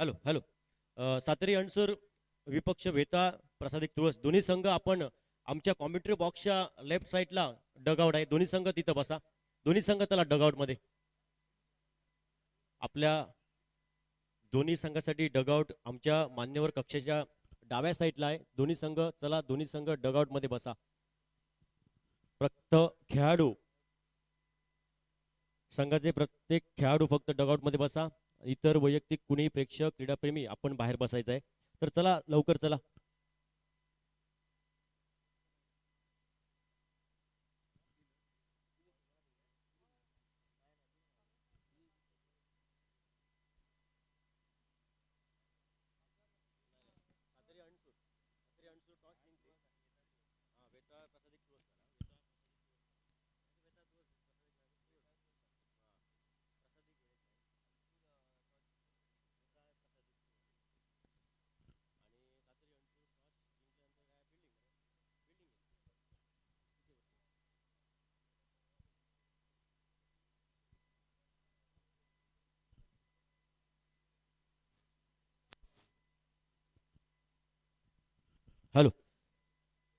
Hello hello. Sateri अणसूर विपक्ष वेता प्रसादिक तुळस दोन्ही संघ आपण आमच्या कॉमेंट्री बॉक्सच्या लेफ्ट साईडला डगआउट आहे. दोन्ही संघ तिथं बसा. दोन्ही संघ चला डगआउट मध्ये. आपल्या दोन्ही संघासाठी डगआउट आमच्या मान्यवर कक्षाच्या डाव्या साईडला आहे. दोन्ही संघ चला, दोन्ही संघ डगआउट मध्ये बसा. फक्त खेळाडू संघाचे प्रत्येक खेळाडू फक्त डगआउट मध्ये बसा. इतर वैयक्तिक कुणी प्रेक्षक क्रीडाप्रेमी आपण बाहेर बसायचं आहे. तर चला लवकर चला. हॅलो.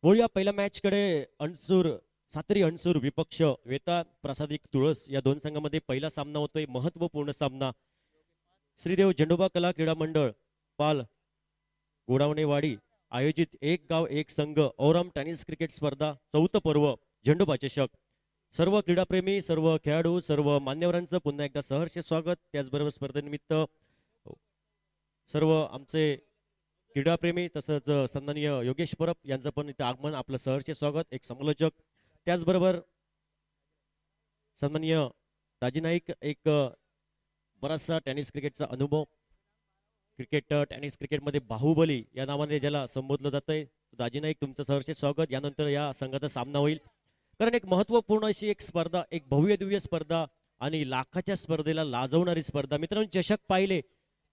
वळूया पहिल्या मॅच कडे. अणसूर सातेरी अणसूर विपक्ष वेता प्रसादिक तुळस या दोन संघामध्ये पहिला सामना होतोय. महत्वपूर्ण सामना. श्रीदेव झेंडोबा कला क्रीडा मंडळ पाल गोडावणेवाडी आयोजित एक गाव एक संघ औरम टेनिस क्रिकेट स्पर्धा चौथं पर्व झेंडोबा चषक. सर्व क्रीडाप्रेमी, सर्व खेळाडू, सर्व मान्यवरांचं पुन्हा एकदा सहर्ष स्वागत. त्याचबरोबर स्पर्धेनिमित्त सर्व आमचे क्रीडाप्रेमी तसंच सन्माननीय योगेश परब यांचं पण इथे आगमन, आपलं सहर्ष स्वागत. एक समालोचक, त्याचबरोबर सन्माननीय दाजी नाईक, एक बराचसा टेनिस क्रिकेटचा अनुभव. क्रिकेट टेनिस क्रिकेटमध्ये बाहुबली या नावाने ज्याला संबोधलं जातंय, दाजी नाईक तुमचं सहर्ष स्वागत. यानंतर या संघाचा सामना होईल. कारण एक महत्वपूर्ण अशी एक स्पर्धा, एक भव्य दिव्य स्पर्धा आणि लाखाच्या स्पर्धेला लाजवणारी स्पर्धा. मित्रांनो, चषक पाहिले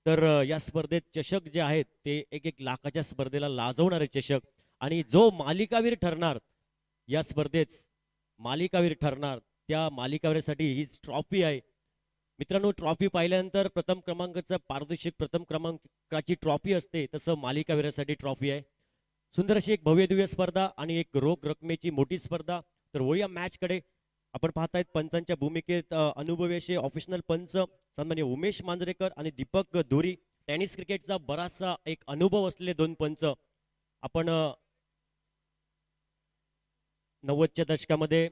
तर या स्पर्धेत चषक जे आहेत ते एक एक लाखाच्या स्पर्धेला लाजवणारे चषक. आणि जो मालिकावीर ठरणार या स्पर्धेत, मालिकावीर ठरणार, त्या मालिकावीरसाठी ही ट्रॉफी आहे. मित्रांनो, ट्रॉफी पाहिल्यानंतर प्रथम क्रमांकाचं पारितोषिक, प्रथम क्रमांकाची ट्रॉफी असते, तसं मालिकावीरासाठी ट्रॉफी आहे. सुंदर अशी एक भव्य दिव्य स्पर्धा आणि एक रोख रकमेची मोठी स्पर्धा. तर वळूया मॅच कडे. आपण पाहतायत पंचांच्या भूमिकेत अनुभवी असे ऑफिशियल पंच सन्माननीय उमेश मांजरेकर आणि दीपक धुरी. टेनिस क्रिकेटचा बराचसा एक अनुभव असलेले दोन पंच. आपण 90च्या दशकामध्ये,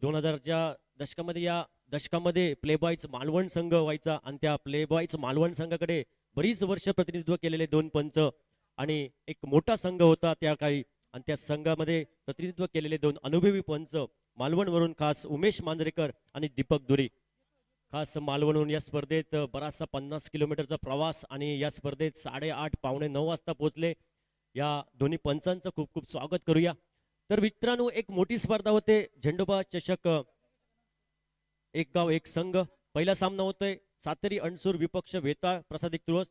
2000च्या दशकामध्ये, या दशकामध्ये प्लेबॉयच मालवण संघ व्हायचा आणि त्या प्लेबॉयच मालवण संघाकडे बरीच वर्ष प्रतिनिधित्व केलेले दोन पंच आणि एक मोठा संघ होता त्या काळी. आणि त्या संघामध्ये प्रतिनिधित्व केलेले दोन अनुभवी पंच मालवणवरून खास उमेश मांजरेकर आणि दीपक धुरी. खास मालवणहून या स्पर्धेत बराचसा 50 किलोमीटरचा प्रवास आणि या स्पर्धेत 8:30 पावणे 9 वाजता पोहोचले. या दोन्ही पंचांचं खूप खूप स्वागत करूया. तर मित्रांनो, एक मोठी स्पर्धा होते झेंडोबा चषक एक गाव एक संघ. पहिला सामना होतोय सातेरी अणसूर विपक्ष वेताळ प्रसादिक तुळस.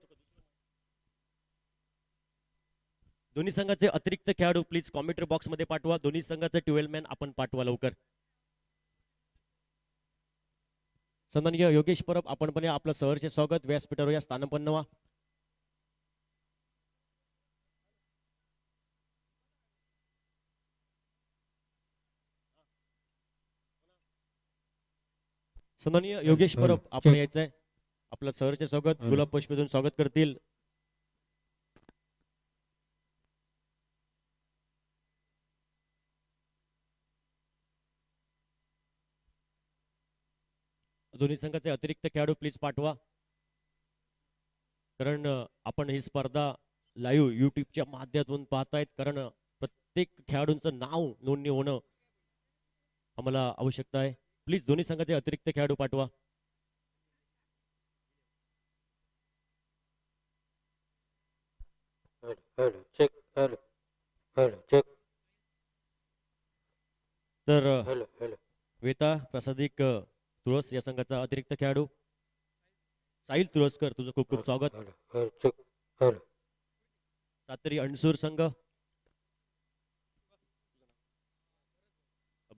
दोन्ही संघाचे अतिरिक्त खेळाडू प्लीज कॉमेंट्री बॉक्स मध्ये पाठवा. दोन्ही संघाचे 12 मॅन आपण पाठवा लवकर. सन्माननीय योगेश परब आपण पण आपलं सहर्ष स्वागत. व्यासपीठावर या स्थानपन्न व्हा. सन्माननीय योगेश परब आपण यायचंय. आपलं सहर्ष स्वागत. गुलाब पुष्पेतून स्वागत करतील. दोन्ही संघाचे अतिरिक्त खेळाडू प्लीज पाठवा. कारण आपण ही स्पर्धा लाईव्ह युट्यूबच्या माध्यमातून पाहतायत. कारण प्रत्येक खेळाडूंचं नाव नोंदणी होणं आम्हाला आवश्यकता आहे. प्लीज दोन्ही संघाचे अतिरिक्त खेळाडू पाठवा. तर वेता प्रसादिक तुळस या संघाचा अतिरिक्त खेळाडू साहिल तुळसकर, तुझं खूप खूप स्वागत. सातेरी अणसूर संघ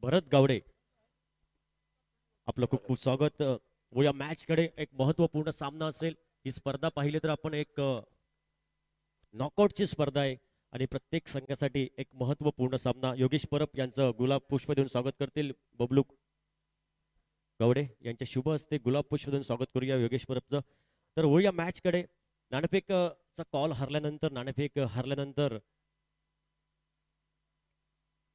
भरत गावडे, आपलं खूप खूप स्वागत. या मॅच कडे एक महत्वपूर्ण सामना असेल. ही स्पर्धा पाहिली तर आपण एक नॉकआउटची स्पर्धा आहे आणि प्रत्येक संघासाठी एक महत्वपूर्ण सामना. योगेश परब यांचं गुलाब पुष्प देऊन स्वागत करतील बबलू गवडे यांच्या शुभ हस्ते गुलाब पुष्प देऊन स्वागत करूया योगेश परबचं. तर होऊया मॅच कडे. नाणेफेक चा कॉल हरल्यानंतर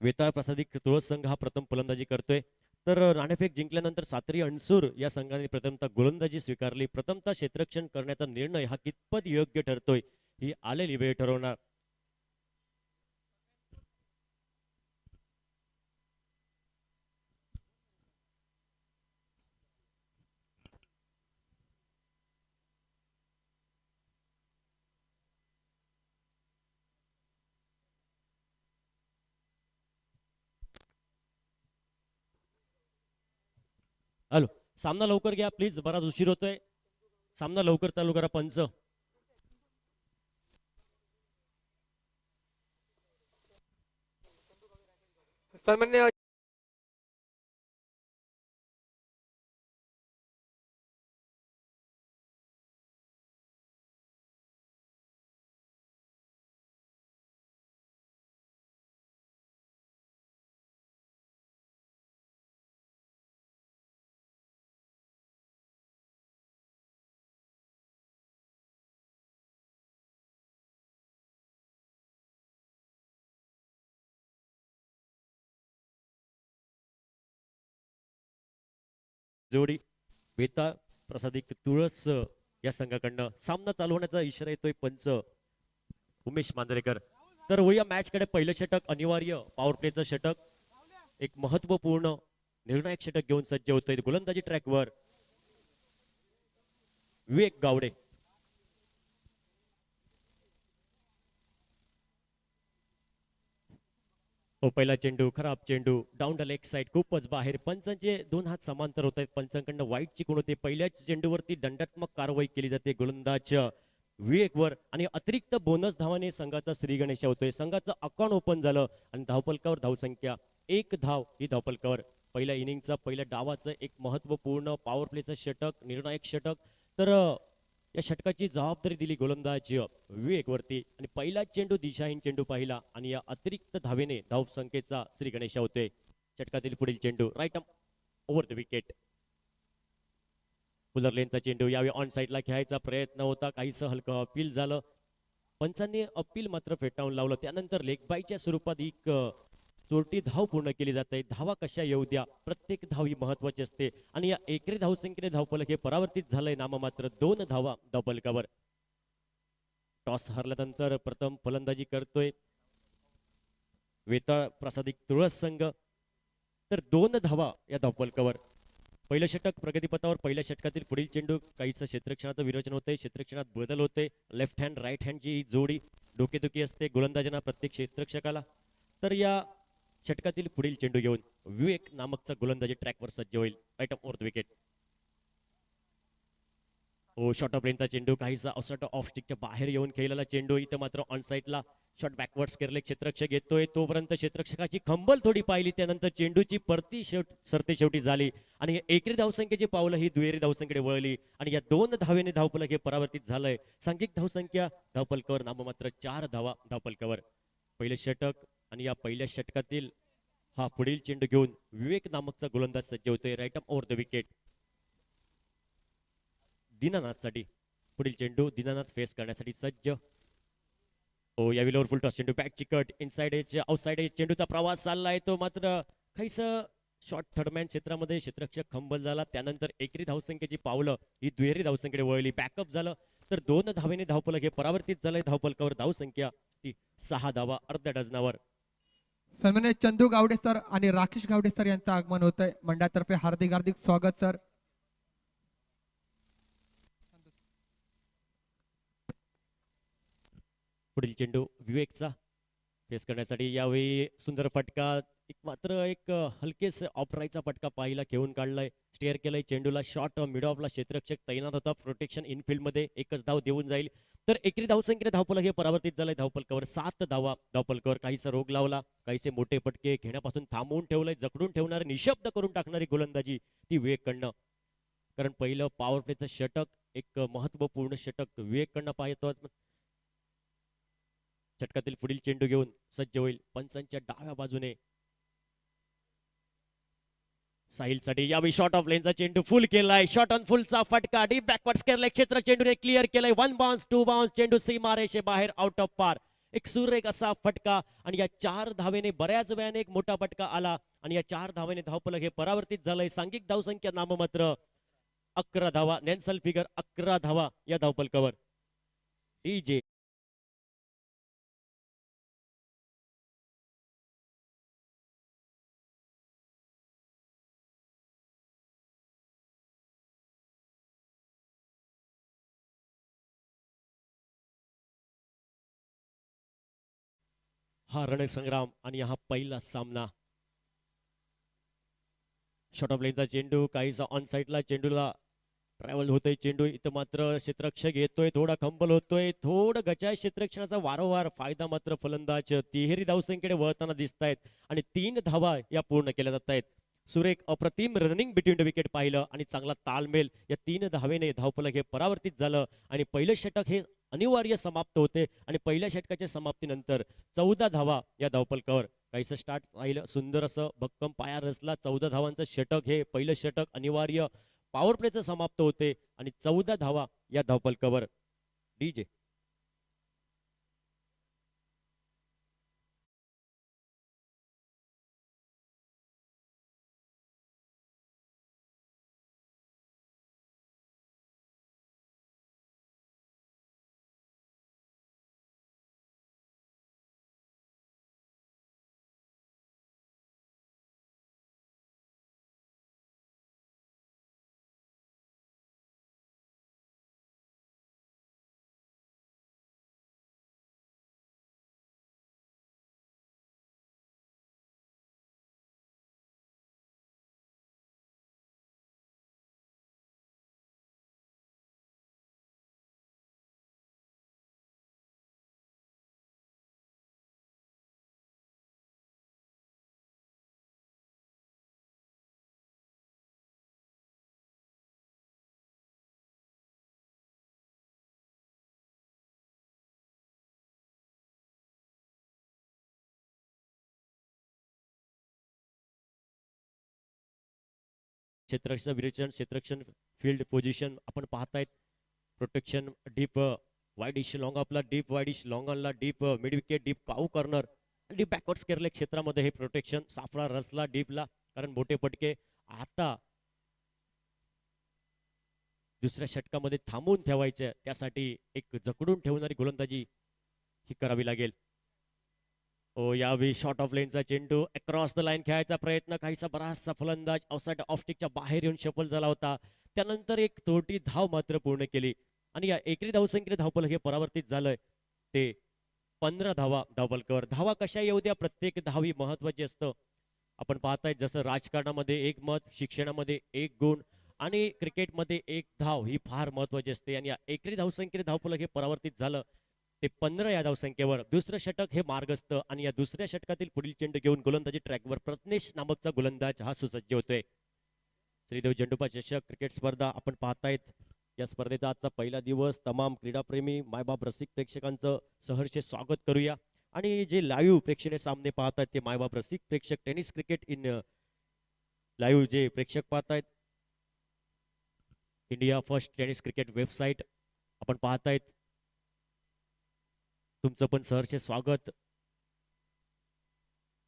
वेताळ प्रसादिक तुळस संघ हा प्रथम फलंदाजी करतोय. तर नाणेफेक जिंकल्यानंतर सातरी अणसूर या संघाने प्रथमतः गोलंदाजी स्वीकारली. प्रथमतः क्षेत्ररक्षण करण्याचा निर्णय हा कितपत योग्य ठरतोय ही आलेली वेळ ठरवणार. हॅलो, सामना लवकर घ्या प्लीज, बराच उशीर होतोय. सामना लवकर चालू करा पंच. सन्मान्य जोडी वेताळ प्रसादिक तुळस या संघाकडनं सामना चालू होण्याचा इशारा येतोय पंच उमेश मांजरेकर. तर होऊया मॅच कडे. पहिलं षटक अनिवार्य पॉवर प्लेचं षटक, एक महत्वपूर्ण निर्णायक षटक घेऊन सज्ज होतोय. गोलंदाजी ट्रॅकवर विवेक गावडे. हो, पहिला चेंडू खराब चेंडू डाऊन द लेग साइड, खूपच बाहेर. पंचांचे दोन हात समांतर होत आहेत. पंचांकडनं वाईट चिकून होते. पहिल्याच चेंडूवरती दंडात्मक कारवाई केली जाते गोलंदाज विवेकवर आणि अतिरिक्त बोनस धावाने संघाचा श्री गणेश होतोय. संघाचं अकाउंट ओपन झालं आणि धावपलकावर धावसंख्या 1 धाव ही धावपलकावर. पहिल्या इनिंगचा पहिल्या डावाचं एक महत्वपूर्ण पॉवर प्लेचं षटक, निर्णायक षटक. तर या षटकाची जबाबदारी दिली गोलंदाज विवेक वरती आणि पहिला चेंडू दिशाहीन चेंडू पाहिला आणि या अतिरिक्त धावेने धावसंख्येचा श्री गणेश होतोय. षटकातील पुढील चेंडू right over the wicket. Fuller लेनचा चेंडू यावेळी ऑन साईडला खेळायचा प्रयत्न होता, काहीसं हलकं अपील झालं. पंचांनी अपील मात्र फेटाळून लावलं. त्यानंतर लेग बायच्या स्वरूपात एक चोरटी धाव पूर्ण केली जाते. धावा कशा येऊ द्या, प्रत्येक धाव ही महत्वाची असते आणि या एकरी धावसंख्येने धावफलक हे परावर्तित झालंय नाममात्र 2 धावा धावफलकावर. टॉस हरल्यानंतर प्रथम फलंदाजी करतोय वेताळ प्रसादिक तुळस संघ. तर 2 धावा या धावफलकावर. पहिलं षटक प्रगतीपथावर. पहिल्या षटकातील पुढील चेंडू काहीसं क्षेत्ररक्षणाचं विरोचन होते, क्षेत्ररक्षणात बदल होते. लेफ्ट हँड राईट हँडची ही जोडी डोकेदुखी असते गोलंदाजांना, प्रत्येक क्षेत्ररक्षकाला. तर या षटकातील पुढील चेंडू घेऊन विवेक नामकचा गोलंदाजी ट्रॅकवर सज्ज होईल. Right over the wicket. हो, शॉर्ट ऑफ रेंजचा चेंडू काहीसा ऑफ स्टिकच्या बाहेर येऊन खेळलेला चेंडू. इथं मात्र ऑन साईडला शॉट बॅकवर्ड्स केरले क्षेत्ररक्षक येतोय. तोपर्यंत क्षेत्ररक्षकाची खंबल थोडी पाहिली, त्यानंतर चेंडूची परती सरते शेवटी झाली आणि एकरी धावसंख्येची पावलं ही दुहेरी धावसंख्येकडे वळली आणि या 2 धावेने धावफलक हे परावर्तित झालंय. सांघिक धावसंख्या धावफलकावर नाममात्र 4 धावा धावफलकावर. पहिले षटक आणि या पहिल्या षटकातील हा पुढील चेंडू घेऊन विवेक नामकचा गोलंदाज सज्ज होतोय. Right over the wicket. Dinanath साठी पुढील चेंडू. दीनानाथ फेस करण्यासाठी सज्ज. हो, या विलोवर फुल टॉस चेंडू बॅक चिकट इनसाइड एज आउटसाइड एज. चेंडूचा प्रवास चाललाय तो मात्र काहीसं शॉर्ट थर्डमॅन क्षेत्रामध्ये क्षेत्ररक्षक खंबल झाला. त्यानंतर एकरी धावसंख्येची पावलं ही दुहेरी धावसंख्येकडे वळली. बॅकअप झालं तर 2 धावेने धावफलक हे परावर्तित झालंय. धावफलकावर धावसंख्या ती 6 धावा अर्ध्या डझनावर. सन्मान्य चंदू गावडे सर आणि राकेश गावडे सर यांचं आगमन होत आहे. मंडळातर्फे हार्दिक हार्दिक स्वागत सर. पुढील चेंडू विवेकचा फेस करण्यासाठी. यावेळी सुंदर फटका, एक हलकेस ऑफराईचा फटका पाहिला, घेऊन काढलाय, स्टेअर केलाय चेंडूला. शॉट मिड ऑफला क्षेत्ररक्षक तैनात होता. प्रोटेक्शन इनफिल्ड मध्ये एकच धाव देऊन जाईल. तर एकरी धावसंख्येने धावफलक हे परावर्तित झालंय. धावफलकावर 7 धावा धावफलकावर. काहीसा रोग लावला, काहीसे मोठे फटके घेण्यापासून थांबवून ठेवलंय. जखडून ठेवणारे, निशब्द करून टाकणारी गोलंदाजी ती विवेककडनं. कारण पहिलं पॉवर प्लेचं षटक एक महत्वपूर्ण षटक विवेककडनं पाहतो. षटकातील पुढील चेंडू घेऊन सज्ज होईल पंचांच्या डाव्या बाजूने साहिलसाठी. यावेळी शॉट ऑफ लेनचा चेंडू फुल केलाय. शॉट ऑन फुलचा फटका डीप बॅकवर्ड केलाय. क्षेत्र चेंडूने क्लिअर केलाय. 1 बाउन्स 2 बाउन्स चेंडू सीमारेषे बाहेर आउट ऑफ पार. एक सुरेख असा फटका आणि या 4 धावेने बऱ्याच वेळाने एक मोठा फटका आला आणि या 4 धावेने धावफलक हे परावर्तित झालंय. सांघिक धावसंख्या नाममात्र 11 धावा. नेन्सल फिगर 11 धावा या धावफलकावर. डीजे हा रणसंग्राम आणि हा पहिला सामना. शॉट ऑफ लेनचा चेंडू काहीसा ऑन साईडला चेंडूला ट्रॅव्हल होतोय. चेंडू इथं मात्र क्षेत्ररक्षक येतोय. थोडा खंबल होतोय. थोडं गचाळ क्षेत्ररक्षणाचा वारंवार फायदा मात्र फलंदाज तिहेरी धावसंख्येकडे वळताना दिसत आहेत आणि 3 धावा या पूर्ण केल्या जात आहेत. सुरेख अप्रतिम रनिंग बिटवीन द विकेट पाहिलं आणि चांगला तालमेल. या 3 धावेने धावफलक हे परावर्तित झालं आणि पहिलं षटक हे अनिवार्य समाप्त होते आणि पहिल्या षटकाच्या समाप्तीनंतर 14 धावा या धावफलकावर. काहीसं स्टार्ट राहिलं सुंदर असं भक्कम पाया रचला. 14 धावांचं षटक हे पहिलं षटक अनिवार्य पॉवर प्लेचं समाप्त होते आणि 14 धावा या धावफलकावर. डीजे क्षेत्ररक्षण विरेचन क्षेत्ररक्षण फील्ड पोझिशन आपण पाहतायत. प्रोटेक्शन डीप वाईडिश लॉंग आपला डीप वाईडिश लॉंग ऑनला deep mid wicket deep cow corner deep backwards केरले क्षेत्रामध्ये हे प्रोटेक्शन साफळा रसला डीपला कारण मोठे पटके आता दुसऱ्या षटकामध्ये थांबून ठेवायचे. त्यासाठी एक जकडून ठेवणारी गोलंदाजी ही करावी लागेल. ओ यावेळी शॉट ऑफ लेनचा चेंडू अक्रॉस द लाईन खेळायचा प्रयत्न. काहीसा बराचसा फलंदाज आउटसाइड ऑफ स्टिकच्या बाहेर येऊन शफल झाला होता. त्यानंतर एक छोटी धाव मात्र पूर्ण केली आणि या एकरी धावसंख्येने धावफलक हे परावर्तित झालंय. ते 15 धावा धावफलकावर. धावा कशा येऊ द्या प्रत्येक धावी महत्वाची असतं. आपण पाहताय जसं राजकारणामध्ये 1 मत, शिक्षणामध्ये 1 गुण आणि क्रिकेटमध्ये 1 धाव ही फार महत्वाची असते आणि या एकरी धावसंख्येने धावफलक हे परावर्तित झालं. ते 15 या धावसंख्येवर. दुसरं षटक हे मार्गस्थ आणि या दुसऱ्या षटकातील पुढील चेंडू घेऊन गोलंदाजी ट्रॅकवर प्रज्ञेश नामकचा गोलंदाज हा सुसज्ज होतोय. श्रीदेव झेंडूपा चषक क्रिकेट स्पर्धा आपण पाहतायत. या स्पर्धेचा आजचा पहिला दिवस. तमाम क्रीडाप्रेमी मायबाप रसिक प्रेक्षकांचं सहर्ष स्वागत करूया आणि जे लाईव्ह प्रेक्षणीय सामने पाहतायत ते मायबाप रसिक प्रेक्षक टेनिस क्रिकेट इन लाईव्ह जे प्रेक्षक पाहतायत India first tennis cricket website आपण पाहतायत. तुमचं पण सहर्ष स्वागत.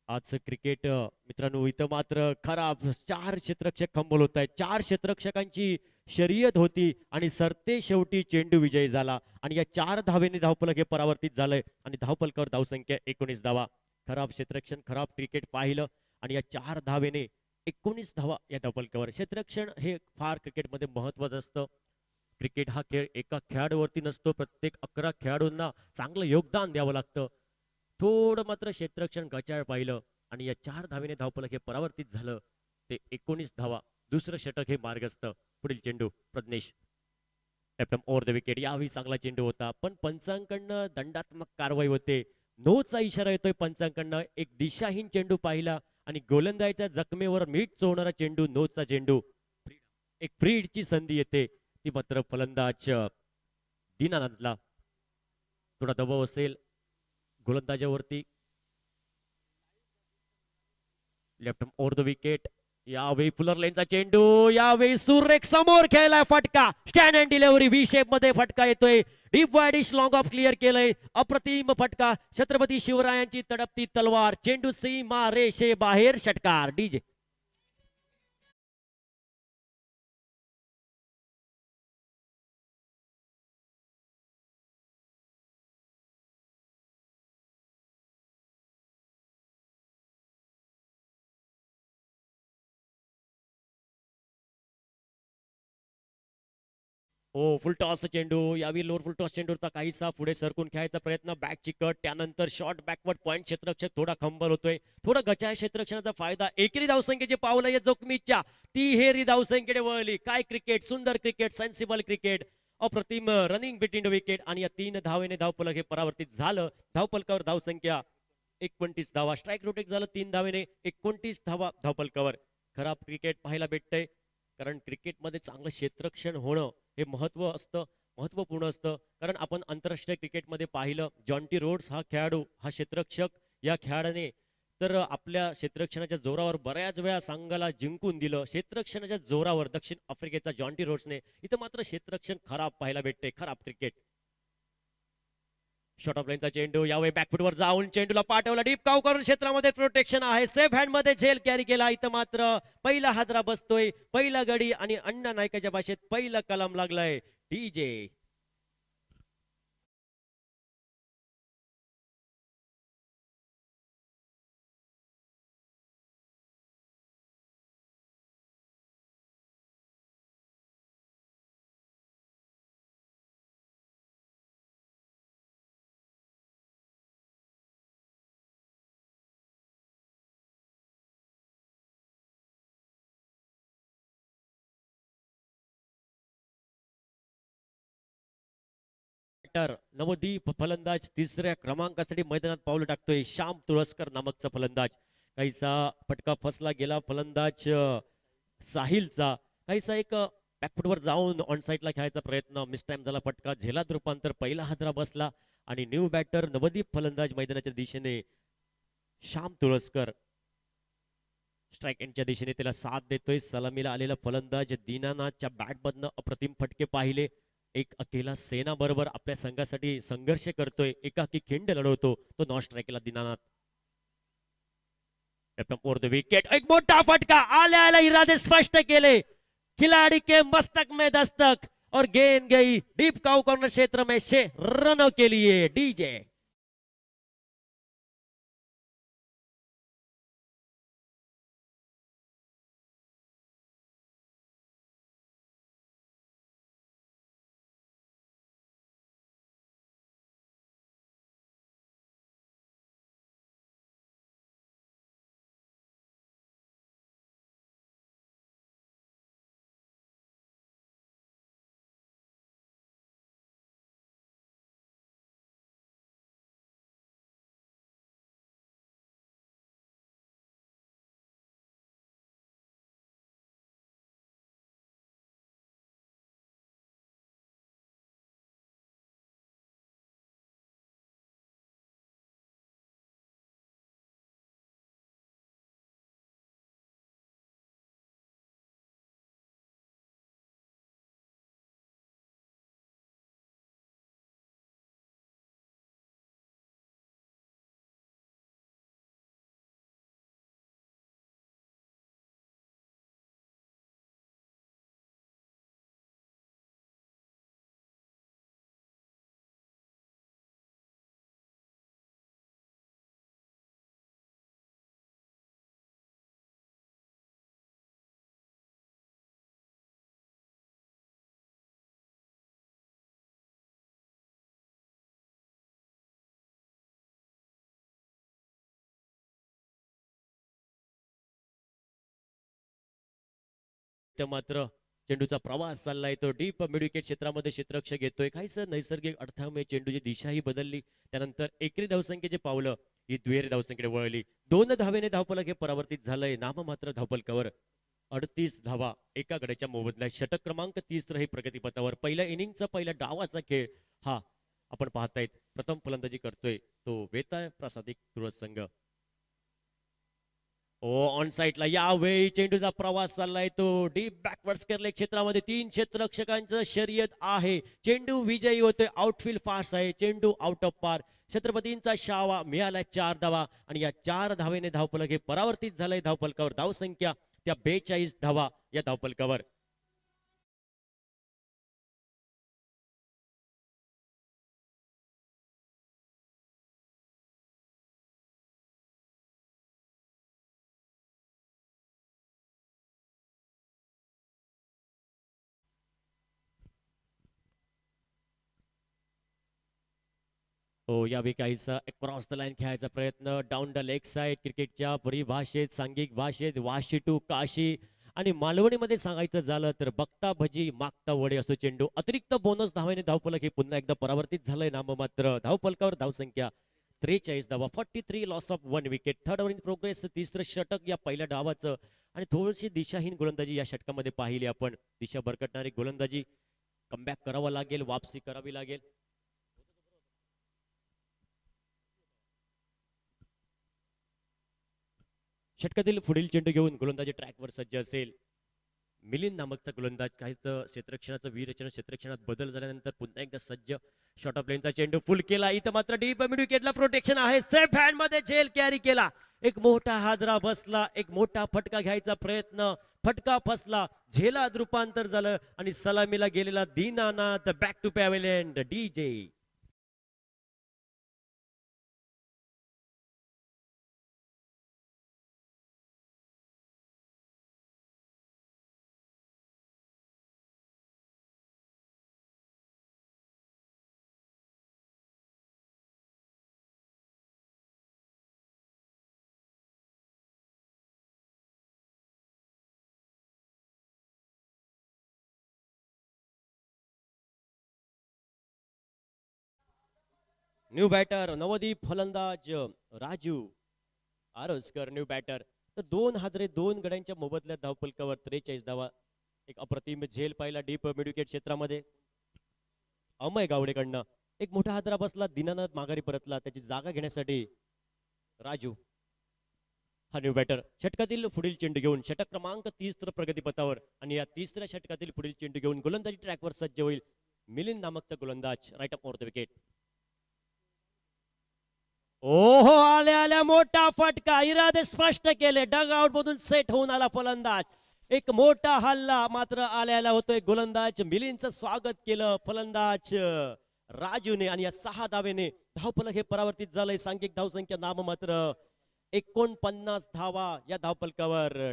आज क्रिकेट मित्रांनो इथं मात्र खराब 4 क्षेत्ररक्षक खंबल होत आहेत. 4 क्षेत्ररक्षकांची शर्यत होती आणि सरते शेवटी चेंडू विजयी झाला आणि या 4 धावेने धावफलक हे परावर्तित झालंय आणि धावफलकावर धावसंख्या 19 धावा. खराब क्षेत्ररक्षण खराब क्रिकेट पाहिलं आणि या 4 धावेने 19 धावा या धावफलकावर. क्षेत्ररक्षण हे फार क्रिकेटमध्ये महत्वाचं असतं. क्रिकेट हा खेळ एका खेळाडूवरती नसतो. प्रत्येक 11 खेळाडूंना चांगलं योगदान द्यावं लागतं. थोडं मात्र क्षेत्ररक्षण गचाळ पाहिलं आणि या 4 धावेने धावफलक हे परावर्तित झालं. ते 19 धावा. दुसरं षटक हे मार्गस्थ. पुढील चेंडू Prajnesh FM over the wicket. यावेळी चांगला चेंडू होता पण पंचांकडनं दंडात्मक कारवाई होते. नोचा इशारा येतोय पंचांकडनं. एक दिशाहीन चेंडू पाहिला आणि गोलंदाजाच्या जखमेवर मीठ चोळणारा चेंडू नोचा चेंडू. एक फ्री हिटची संधी येते. ती मात्र फलंदाज दीनानाथला थोडा दबाव असेल गोलंदाजावरती. Left over the wicket. यावेळी फुलर लेनचा चेंडू, यावेळी सुरेख समोर खेळलाय फटका. Stand and delivery V shape मध्ये फटका येतोय. Deep wideish long off clear केलंय. अप्रतिम फटका. छत्रपती शिवरायांची तडपती तलवार. चेंडू सीमा रेषे बाहेर. षटकार. डीजे. हो, फुल टॉस चेंडू. यावेळी लोअर फुल टॉस चेंडूचा काहीसा पुढे सरकून खेळायचा प्रयत्न. बॅक चिकट. त्यानंतर शॉर्ट बॅकवर्ड पॉइंट. क्षेत्ररक्षक थोडा खंबल होतोय. थोडा गचाळ क्षेत्ररक्षणाचा फायदा. एकेरी धावसंख्येचे पावलं या जोखमीच्या तिहेरी धावसंख्येकडे वळली. काय क्रिकेट, सुंदर क्रिकेट, सेन्सिबल क्रिकेट. अप्रतिम रनिंग बिटवीन द विकेट. आणि या 3 धावेने धावफलक हे परावर्तित झालं. धावफलकावर धावसंख्या 29 धावा. स्ट्राईक रोटेट झालं 3 धावेने. 29 धावा धावफलकावर. खराब क्रिकेट पाहायला भेटतंय. कारण क्रिकेटमध्ये चांगलं क्षेत्ररक्षण होणं हे महत्वपूर्ण असतं. कारण आपण आंतरराष्ट्रीय क्रिकेटमध्ये पाहिलं, जॉन्टी रोड्स हा खेळाडू, हा क्षेत्ररक्षक, या खेळाडूने तर आपल्या क्षेत्ररक्षणाच्या जोरावर बऱ्याच वेळा संघाला जिंकून दिलं. क्षेत्ररक्षणाच्या जोरावर दक्षिण आफ्रिकेचा जॉन्टी रोड्सने. इथं मात्र क्षेत्ररक्षण खराब पाहायला भेटते. खराब क्रिकेट. शॉर्ट ऑफ लाईनचा चेंडू. यावेळी बॅकफुटवर जाऊन चेंडूला पाठवला. डीप काव करून क्षेत्रामध्ये प्रोटेक्शन आहे. सेफ हँड मध्ये झेल कॅरी केला. इथं मात्र पहिला हादरा बसतोय. पहिला गडी आणि अण्णा नायकाच्या भाषेत पहिला कलम लागलाय. डीजे. नवदीप फलंदाज तिसऱ्या क्रमांकासाठी मैदानात पाऊल टाकतोय. श्याम तुळसकर नामकचा फलंदाज. काहीसा फटका फसला गेला फलंदाज साहिलचा. काहीसा एक बॅकफुटवर जाऊन ऑन साईडला खेळायचा प्रयत्न. मिस टाइम झाला फटका. झेलात रूपांतर. पहिला हादरा बसला आणि न्यू बॅटर नवदीप फलंदाज मैदानाच्या दिशेने श्याम तुळसकर स्ट्राईक एंडच्या दिशेने त्याला साथ देतोय. सलामीला आलेला फलंदाज दीनानाथच्या बॅटमधनं अप्रतिम फटके पाहिले. एक अकेला सेना बरोबर आपल्या संघासाठी संघर्ष करतोय. एकाकी खिंड लढवतो तो नॉन स्ट्राईकला दीनानाथ. विकेट. एक मोठा फटका. आल्या आल्या इरादे स्पष्ट केले. खिलाड़ी के मस्तक में दस्तक और गेंद गई डीप काउ कॉर्नर क्षेत्र में 6 रनों के लिए. डीजे. मात्र चेंडूचा प्रवास चाललाय तो डीप मिड विकेट क्षेत्रामध्ये क्षेत्ररक्षक येतोय. काहीच नैसर्गिक अडथळ्यामुळे चेंडूची दिशाही बदलली. त्यानंतर एकेरी धावसंख्येचे पावलं ही दुहेरी धावसंख्येकडे वळली. 2 धावेने धावफलक हे परावर्तित झालंय. नाममात्र धावफलकावर. 38 धावा एका गड्याच्या मोबदल्यात. षटक क्रमांक 30 हे प्रगतीपथावर. पहिल्या इनिंगचा पहिल्या डावाचा खेळ हा आपण पाहतायत. प्रथम फलंदाजी करतोय तो वेताळ प्रासादिक तुळस संघ. ऑन साईडला यावेळी चेंडूचा प्रवास चाललाय तो डीप बॅकवर्ड केरले क्षेत्रामध्ये. 3 क्षेत्ररक्षकांचं शर्यत आहे. चेंडू विजयी होतोय. आउटफील्ड फास्ट आहे. चेंडू आउट ऑफ पार. छत्रपतींचा शावा मिळाला 4 धावा आणि या 4 धावेने धावफलक हे परावर्तित झालंय धावफलकावर. धावसंख्या त्या 42 धावा या धावफलकावर. हो यावेळी काहीसा क्रॉस द लाईन खेळायचा प्रयत्न. डाऊन द लेग साइड क्रिकेटच्या परिभाषेत सांघिक भाषेत वाशी टू काशी आणि मालवणीमध्ये सांगायचं झालं तर बघता भजी मागता वडे असतो चेंडू. अतिरिक्त बोनस धावेने धावफलक हे पुन्हा एकदा परावर्तित झालंय नाममात्र. धावफलकावर धावसंख्या 43 धावा. 43 loss of 1 wicket. Third over in progress. तिसरं षटक या पहिल्या डावाचं आणि थोडीशी दिशाहीन गोलंदाजी या षटकामध्ये पाहिली आपण. दिशा भरकटणारी गोलंदाजी. कमबॅक करावा लागेल. वापसी करावी लागेल. षटकातील पुढील चेंडू घेऊन गोलंदाजी ट्रॅकवर सज्ज असेल. मिलिंद नामकचा गोलंदाज. काही क्षेत्ररक्षणाचं वीरचना क्षेत्ररक्षणात बदल झाल्यानंतर पुन्हा एकदा सज्ज. शॉर्ट ऑफ लेनचा चेंडू फुल केला. इथं मात्र डीप मिड विकेटला प्रोटेक्शन आहे. सेफ हँड मध्ये झेल कॅरी केला. एक मोठा हादरा बसला. एक मोठा फटका घ्यायचा प्रयत्न. फटका फसला. झेलात रूपांतर झालं आणि सलामीला गेलेला Dinanath back to pavilion DJ. New batter Navdeep फलंदाज राजू आरसकर न्यू बॅटर. तर 2 हादरे 2 गड्यांच्या मोबदल्यात धावफलकावर 43 धावा. एक अप्रतिम झेल पाहिला डीप मिड विकेट क्षेत्रामध्ये अमय गावडेकडनं. एक मोठा हादरा बसला. दीनानाथ माघारी परतला. त्याची जागा घेण्यासाठी राजू हा न्यू बॅटर. षटकातील पुढील चेंडू घेऊन षटक क्रमांक 30 प्रगतीपथावर आणि या तिसऱ्या षटकातील पुढील चेंडू घेऊन गोलंदाजी ट्रॅकवर सज्ज होईल मिलिंद नामकचा गोलंदाज. Right up over the wicket. ओहो आल्या आल्या मोठा फटका. इरादे स्पष्ट केले. डग आउट मधून सेट होऊन आला फलंदाज. एक मोठा हल्ला मात्र आल्याला होतोय. गोलंदाज मिलिंदचं स्वागत केलं फलंदाज राजूने आणि या 6 धावेने धावफलक हे परावर्तित झालंय. सांघिक धावसंख्या नाममात्र 49 धावा या धावफलकावर.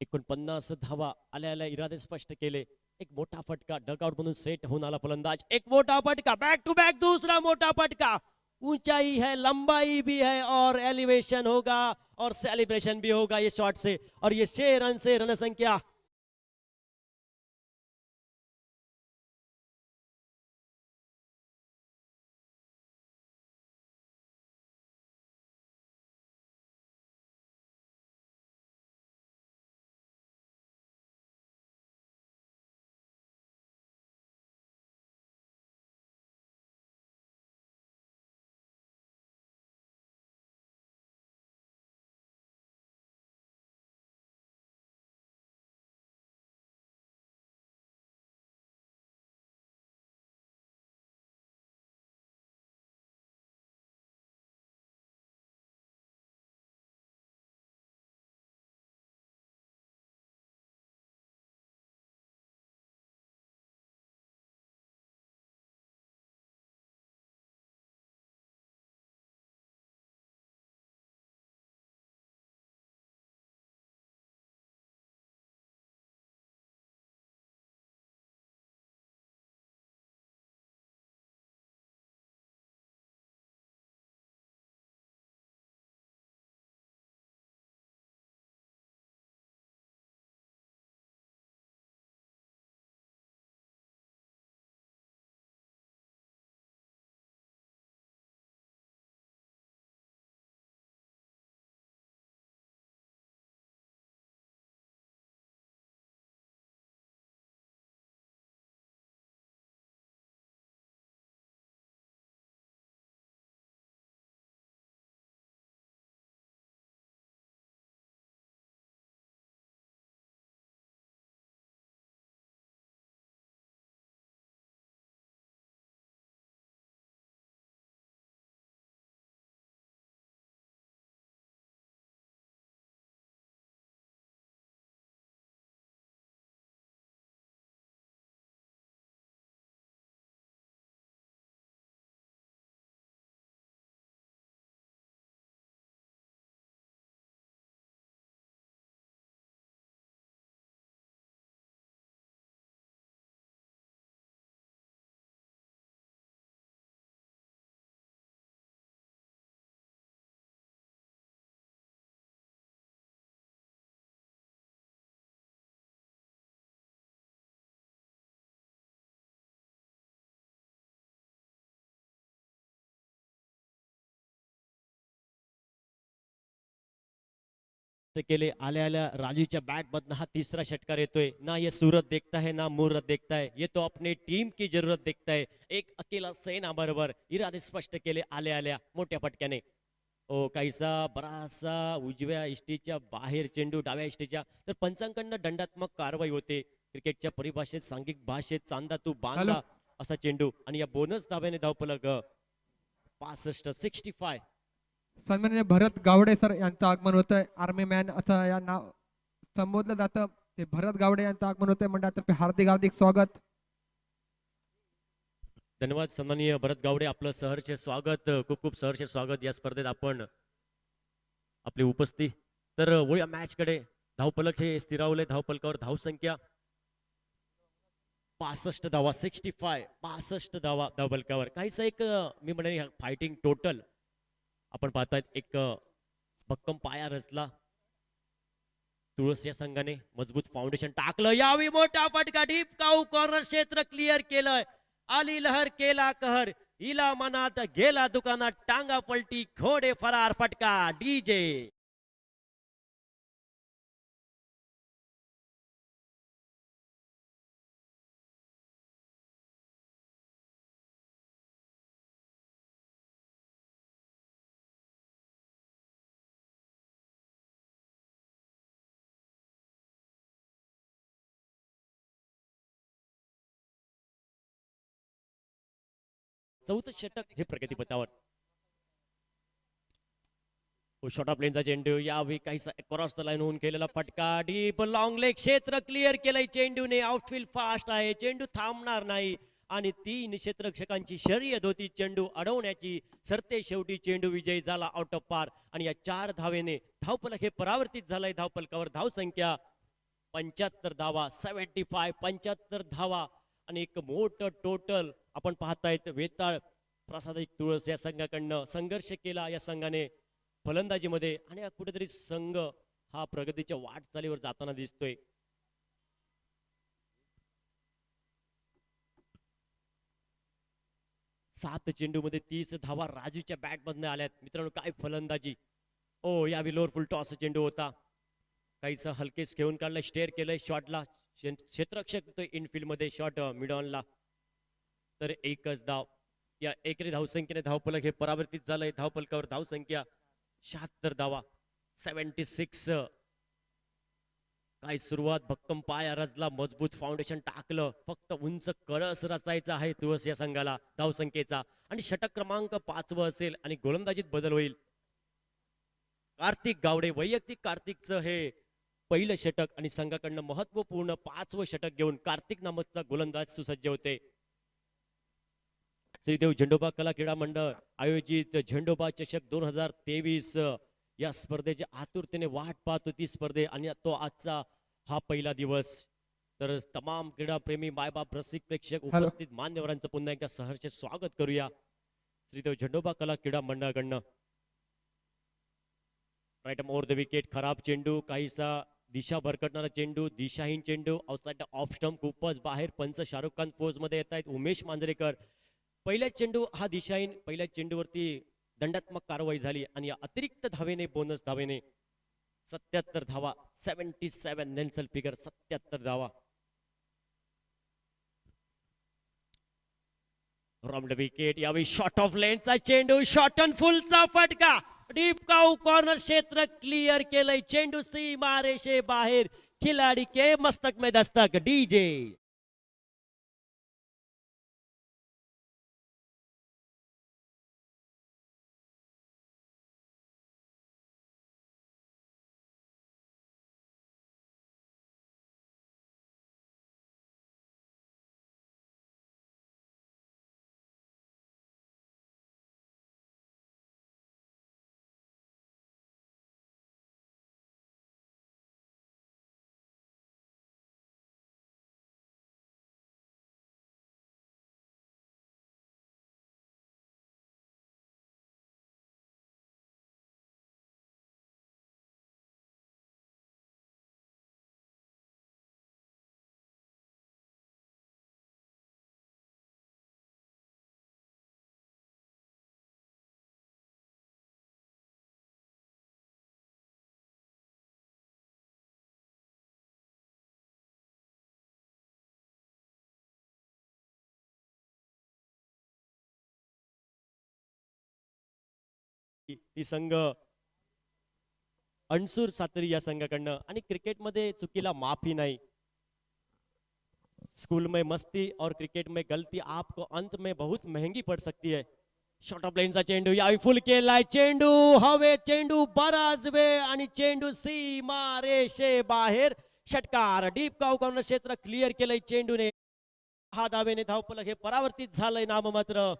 49 धावा आल्या आल्या इरादे स्पष्ट केले. एक मोठा फटका डगआउट मधून सेट होऊन आला फलंदाज. एक मोठा फटका. बैक टू बैक दूसरा मोठा फटका. ऊंचाई है लंबाई भी है और एलिवेशन होगा और सेलिब्रेशन भी होगा ये शॉट से. और ये 6 रन से रन संख्या केले आल्या आल्या राजूच्या बॅट मधनं हा तिसरा षटकार येतोय ना. ये सूरत देखता है ना मुहूर्त देखता है, ये तो अपने टीम की जरूरत देखता है. एक अकेला सेना बरोबर इरादे स्पष्ट केले आल्या आल्या मोठ्या फटक्याने. ओ काहीसा बराचसा उजव्या इष्टीच्या बाहेर चेंडू डाव्या इष्टीच्या, तर पंचांकडनं दंडात्मक कारवाई होते. क्रिकेटच्या परिभाषेत सांघिक भाषेत चांदा तू हॅलो बांधा असा चेंडू. आणि या बोनस धाब्याने धावफलक 65 65. सन्माननीय भरत गावडे सर यांचं आगमन होत आहे. आर्मी मॅन असं या नाव संबोधलं जातं. ते भरत गावडे यांचं आगमन होत आहे. मंडळातर्फे हार्दिक हार्दिक स्वागत. धन्यवाद सन्माननीय भरत गावडे, आपलं सहर्ष स्वागत, खूप खूप सहर्ष स्वागत या स्पर्धेत आपण आपली उपस्थिती. तर वळूया मॅच कडे. धावफलक हे स्थिरावले, धावफलकावर धावसंख्या 65 धावा, 65 65 धावा धावफलकावर. काहीच एक मी म्हणेन फायटिंग टोटल आपण पाहतायत. एक भक्कम पाया रचला तुळस या संघाने, मजबूत फाउंडेशन टाकलं. यावी मोठा फटका, डीप काऊ कॉर्नर क्षेत्र क्लिअर केलंय. आली लहर केला कहर, इला मनात गेला दुकानात, टांगा पलटी घोडे फरार, फटका डीजे. चौथं षटक हे प्रगतीपथावर. शॉर्ट ऑफ लेनचा चेंडू, यावेळी काहीसा क्रॉस द लाईन होऊन केलेला फटका, डीप लॉंग लेग क्षेत्र क्लिअर केलंय चेंडूने. आउटफील्ड फास्ट आहे, चेंडू थांबणार नाही आणि 3 क्षेत्ररक्षकांची शर्यत होती चेंडू अडवण्याची. सरते शेवटी चेंडू विजयी झाला आउट ऑफ पार. आणि या 4 धावेने धावफलक हे परावर्तित झालंय. धावफलकावर धावसंख्या 75 धावा, 75 75 धावा. आणि एक मोठं टोटल आपण पाहतायत. वेताळ प्रसादिक तुळस या संघाकडनं संघर्ष केला या संघाने फलंदाजीमध्ये, आणि कुठेतरी संघ हा प्रगतीच्या वाटचालीवर जाताना दिसतोय. सात चेंडू मध्ये 30 धावा राजूच्या बॅट मधनं आल्यात. मित्रांनो काय फलंदाजी. ओ यावी लोअर फुल टॉस चेंडू होता, काहीसा हलकेच घेऊन काढलाय, स्टेअर केलंय शॉटला. क्षेत्ररक्षक इनफिल्ड मध्ये शॉट मिड ऑनला. तर एकच धाव. या एकरी धावसंख्येने धावफलक हे परावर्तित झालंय. धावफलकावर धावसंख्या 76 धावा, 76. काय सुरुवात, भक्कम पाया रचला, मजबूत फाउंडेशन टाकलं. फक्त उंच कळस रचायचा आहे तुळस या संघाला धावसंख्येचा. आणि षटक क्रमांक 5 असेल आणि गोलंदाजीत बदल होईल. कार्तिक गावडे वैयक्तिक कार्तिकचं हे पहिलं षटक आणि संघाकडनं महत्वपूर्ण 5वं षटक घेऊन कार्तिक नामकचा गोलंदाज सुसज्ज होते. श्रीदेव झेंडोबा कला क्रीडा मंडळ आयोजित झेंडोबा चषक 2023 या स्पर्धेची आतुरतेने वाट पाहत होती स्पर्धे, आणि तो आजचा हा पहिला दिवस. तर तमाम क्रीडा प्रेमी, मायबाप, रसिक, प्रेक्षक, उपस्थित मान्यवरांचं पुन्हा एकदा सहर्ष स्वागत करूया श्रीदेव झेंडोबा कला क्रीडा मंडळाकडनं. राईट ओव्हर द विकेट, खराब चेंडू, काहीसा दिशा भरकटणारा चेंडू, दिशाहीन चेंडू, आउटसाइड ऑफ स्टंप, खूपच बाहेर. पंच शाहरुख खान पोज मध्ये येत आहेत. उमेश मांजरेकर. पहिला चेंडू हा दिशाहीन, पहिल्या चेंडूवरती दंडात्मक कारवाई झाली आणि या अतिरिक्त धावेने, बोनस धावेने 77 धावा, 77 नेल्सन फिगर, 77 धावा. फ्रॉम द विकेट, यावेळी शॉर्ट ऑफ लेनचा चेंडू, शॉर्ट अँड फुलचा फटका, डीप काऊ कॉर्नर क्षेत्र क्लिअर केलंय. चेंडू सीमा रेषे बाहेर, खिलाडी के मस्तक में दस्तक, डीजे. ती संघ अणसूर सातरी या संघाकडनं आणि क्रिकेटमध्ये चुकीला माफी नाही. स्कूल में मस्ती और क्रिकेट में गलती आपको अंत में बहुत महंगी पड़ सकती है. शॉर्ट ऑफ लाईनचा चेंडू यावेळी फुल केलाय. चेंडू हवे, चेंडू बराच वेळ आणि चेंडू सीमा रेषे बाहेर. षटकार डीप कॉर्नर क्षेत्र क्लिअर केलंय चेंडूने. 6 धावेने धावफलक हे परावर्तित झालंय नाममात्र.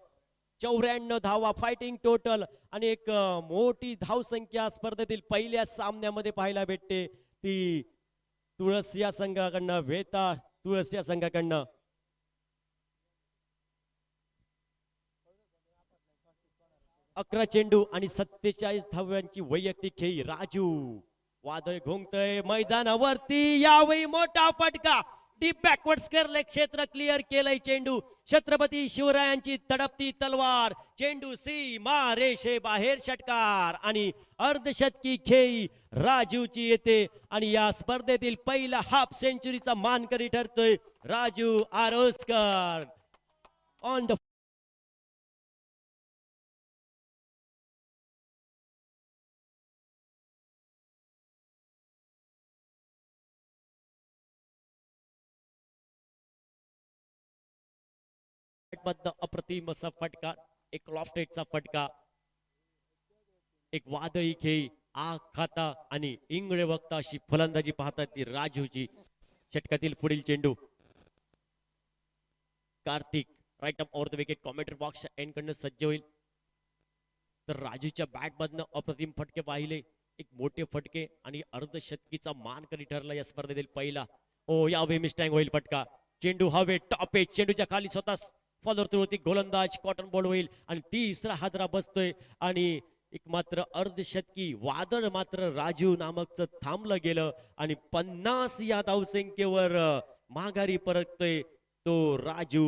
94 धावा फायटिंग टोटल आणि एक मोठी धावसंख्या स्पर्धेतील पहिल्या सामन्यामध्ये पाहायला भेटते ती तुळस या संघाकडनं, वेता तुळस या संघाकडनं. अकरा चेंडू आणि 47 धाव्यांची वैयक्तिक खेळी. राजू वादळ घोंगतय मैदानावरती. यावेळी मोठा फटका डीप बॅकवर्ड स्क्वेअर क्षेत्र क्लिअर केलंय चेंडू. छत्रपती शिवरायांची तडपती तलवार. चेंडू सीमा रेषे बाहेर. षटकार आणि अर्धशतकी खेळी राजूची येते आणि या स्पर्धेतील पहिला हाफ सेंचुरीचा मानकरी ठरतोय राजू आरोस्कर. ऑन द अप्रतिम असा फटका, एक लॉफ्टेडचा फटका, एक वादळी खेळी. आग खाता आणि इंगळे वक्ता अशी फलंदाजी पाहतात ती राजूची. षटकातील पुढील चेंडू. Kartik right up over the wicket. Commentary box end कडनं सज्ज होईल. तर राजूच्या बॅट मधनं अप्रतिम फटके पाहिले, एक मोठे फटके आणि अर्धशतकीचा मानकरी ठरला या स्पर्धेतील पहिला. ओ यावे मिस्टँग होईल फटका. चेंडू हवे, टॉप एज. चेंडूच्या खाली स्वतः फॉलोर थ्रू होती गोलंदाज. कॉटन बॉल होईल आणि तिसरा हादरा बसतोय आणि एक मात्र अर्धशतकी वादळ मात्र राजू नामकचं थांबलं गेलं आणि 50 या धावसंख्येवर माघारी परततोय तो राजू.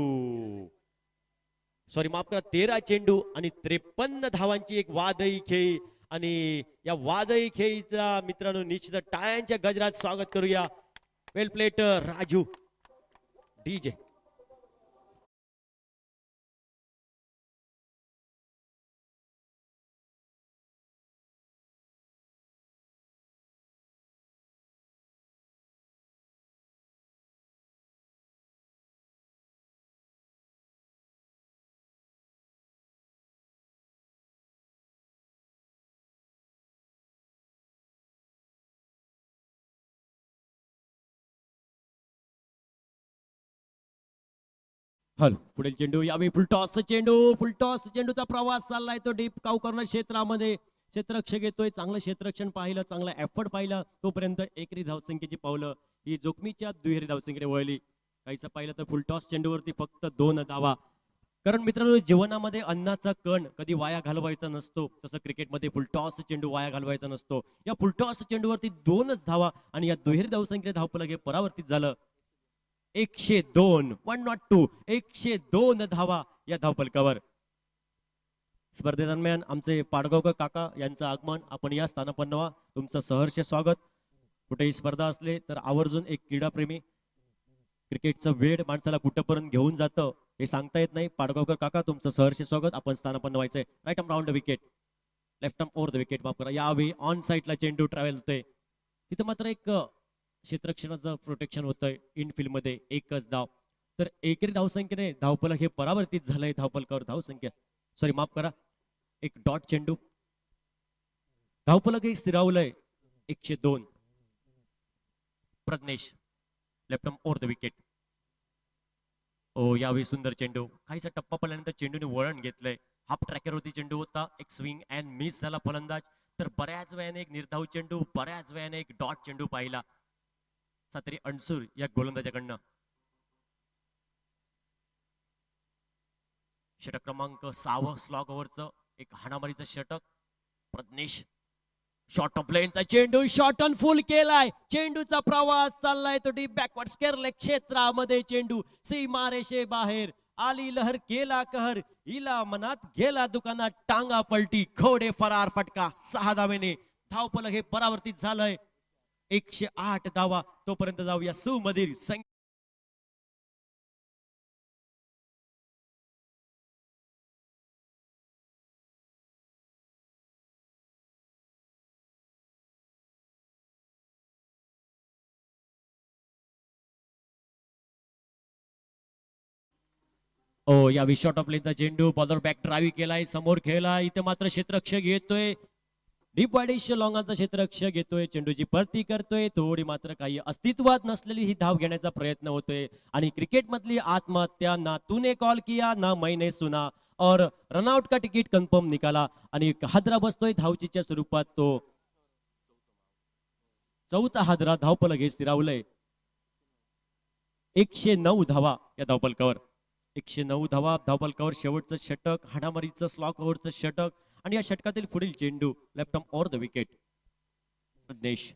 सॉरी माफ करा, 13 चेंडू आणि 53 धावांची एक वादळी खेळी आणि या वादळी खेळीचा मित्रांनो निश्चित टाळ्यांच्या गजरात स्वागत करूया. वेल प्लेट राजू. डीजे हल पुढील चेंडू. यावेळी फुलटॉस चेंडू. फुलटॉस चेंडूचा प्रवास चाललाय तो डीप कॉर्नर क्षेत्रामध्ये. क्षेत्ररक्षक येतोय. चांगलं क्षेत्ररक्षण पाहिलं, चांगला एफर्ट पाहिला. तोपर्यंत एकरी धावसंख्येची पावलं ही जोखमीच्या दुहेरी धावसंख्येकडे वळली. काहीचं पाहिलं तर फुलटॉस चेंडूवरती फक्त 2 धावा. कारण मित्रांनो जीवनामध्ये अन्नाचा कण कधी वाया घालवायचा नसतो, तसं क्रिकेटमध्ये फुलटॉस चेंडू वाया घालवायचा नसतो. या फुलटॉस चेंडूवरती 2च धावा आणि या दुहेरी धावसंख्येने धावफलक हे परावर्तित झालं. 102 102 102 धावा या धावफलकावर. स्पर्धेदरम्यान आमचे पाडगावकर काका यांचं आगमन. आपण या स्थानापन्न व्हा. तुमचं सहर्ष स्वागत. कुठेही स्पर्धा असले तर आवर्जून एक क्रीडाप्रेमी क्रिकेटचं वेळ माणसाला कुठपर्यंत घेऊन जातं हे सांगता येत नाही. पाडगावकर काका तुमचं सहर्ष स्वागत. आपण स्थानापन्न व्हायचंय. Right arm round the wicket, left arm over the wicket. माफ करा, यावेळी ऑन साईडला चेंडू ट्रॅव्हल होतोय. तिथं मात्र एक क्षेत्ररक्षणाचं प्रोटेक्शन होतंय. इनफिल्ड मध्ये एकच धाव. तर एकरी धावसंख्येने धावफलक हे परावर्तित झालंय. धावफलकावर धावसंख्या सॉरी माफ करा, एक डॉट चेंडू. धावफलक एक स्थिरावलंय 102. Pragnesh left arm over the wicket. ओ यावेळी सुंदर चेंडू. काहीसा टप्पा पडल्यानंतर चेंडूने वळण घेतलंय. हाफ ट्रॅकर होती चेंडू होता. एक स्विंग अँड मिस झाला फलंदाज. तर बऱ्याच वेळाने एक निर्धाव चेंडू, बऱ्याच वेळाने एक डॉट चेंडू पाहिला सातरी अणसूर या गोलंदाजाकडनं. षटक क्रमांक 6 स्लॉग ओव्हरचं एक हाणामारीचं षटक. प्रज्ञेश शॉर्ट ऑफ लेनचा चेंडू शॉर्ट ऑन फुल केलाय. चेंडूचा प्रवास चाललाय तो डीप बॅकवर्ड स्क्वेअर क्षेत्रामध्ये. चेंडू सीमारेषे बाहेर. आली लहर केला कहर, इला मनात गेला दुकानात, टांगा पलटी खोडे फरार. फटका 6 धावेने धावफलक हे परावर्तित झालंय. 108 धावा. तोपर्यंत जाऊया सुमधीर ओ या शॉट ऑफ लेनचा चेंडू बॉलर बॅक ड्राईव्ह केलाय, समोर खेळला, इथे मात्र क्षेत्ररक्षक येतोय, डीप वाईडिश लॉंगाचा क्षेत्ररक्षक येतोय, चेंडूची भरती करतोय, थोडी मात्र काही अस्तित्वात नसलेली ही धाव घेण्याचा प्रयत्न होतोय आणि क्रिकेट मधली आत्महत्या ना तूने कॉल किया ना मैंने सुना और रनआउट का तिकीट कन्फर्म निकाला आणि हादरा बसतोय धावचीच्या स्वरूपात, तो चौथा हादरा धावफलक हे स्थिरावलंय. 109 धावा या धावफलकावर, 109 धावा धावफलकावर, शेवटचं षटक, हाणामारीचं स्लॉक ओव्हरचं षटक आणि या षटकातील पुढील चेंडू left arm over the wicket. Pragnesh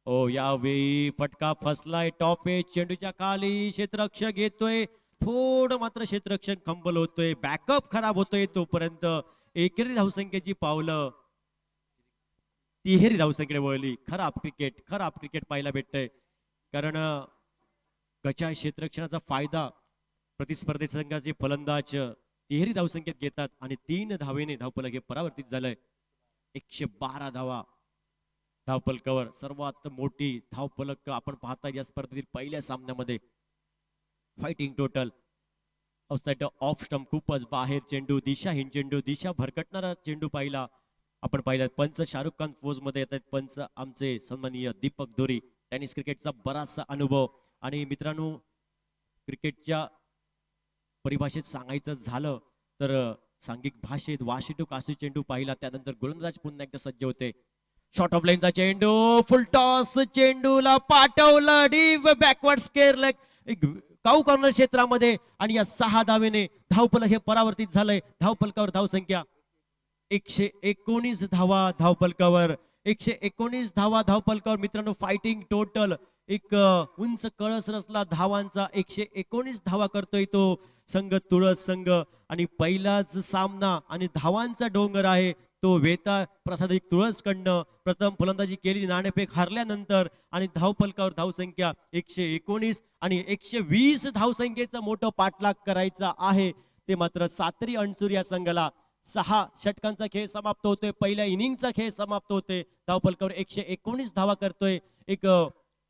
ओ यावेळी फटका फसलाय, टॉप एज चेंडूच्या खाली, क्षेत्ररक्षक येतोय, थोडं मात्र क्षेत्ररक्षक खंबल होतोय, बॅकअप खराब होतोय, तोपर्यंत एकेरी धावसंख्येची पावलं तिहेरी धावसंख्येकडे वळली. खराब क्रिकेट पाहायला भेटतंय, कारण गचाळ क्षेत्ररक्षणाचा फायदा प्रतिस्पर्धी संघाचे फलंदाज तिहेरी धावसंख्येत घेतात आणि 3 धावेने धावफलक हे परावर्तित झालंय. 112 धावा धावफलकावर, सर्वात मोठी धावफलक आपण पाहता या स्पर्धेतील पहिल्या सामन्यामध्ये. Fighting total outside off stump, खूपच बाहेर चेंडू, दिशाहीन चेंडू, दिशा भरकटणारा चेंडू पाहिला आपण पाहिला. पंच शाहरुख खान फोज मध्ये येत आहेत, पंच आमचे सन्माननीय दीपक दोरी, टेनिस क्रिकेटचा बराचसा अनुभव. आणि मित्रांनो, क्रिकेटच्या परिभाषेत सांगायचं झालं तर सांघिक भाषेत वाशी टू काशी चेंडू पाहिला, त्यानंतर गोलंदाज पुन्हा एकदा सज्ज होते. शॉर्ट ऑफ लाईनचा चेंडू, फुल टॉस, चेंडूला पाठवलं डीप बॅकवर्ड स्केअर लेग काऊ कॉर्नर क्षेत्रामध्ये आणि या 6 धावेने धावफलक हे परावर्तित झालंय. धावफलकावर धावसंख्या 119 धावा धावफलकावर, 119 धावा धावफलकावर. मित्रांनो, फायटिंग टोटल एक उंच कळस रचला धावांचा, 119 धावा करतोय तो संघ तुळस संघ. आणि पहिलाच सामना आणि धावांचा डोंगर आहे तो वेता प्रसाद तुळसकडनं प्रथम फलंदाजी केली नाणेफेक हारल्यानंतर, आणि धावफलकावर धावसंख्या 119 आणि 120 धावसंख्येचा मोठं पाठलाग करायचा आहे. ते मात्र सातरी अणसूर या संघाला 6 षटकांचा खेळ समाप्त होतोय, पहिल्या इनिंगचा खेळ समाप्त होतोय. धावफलकावर 119 धावा करतोय, एक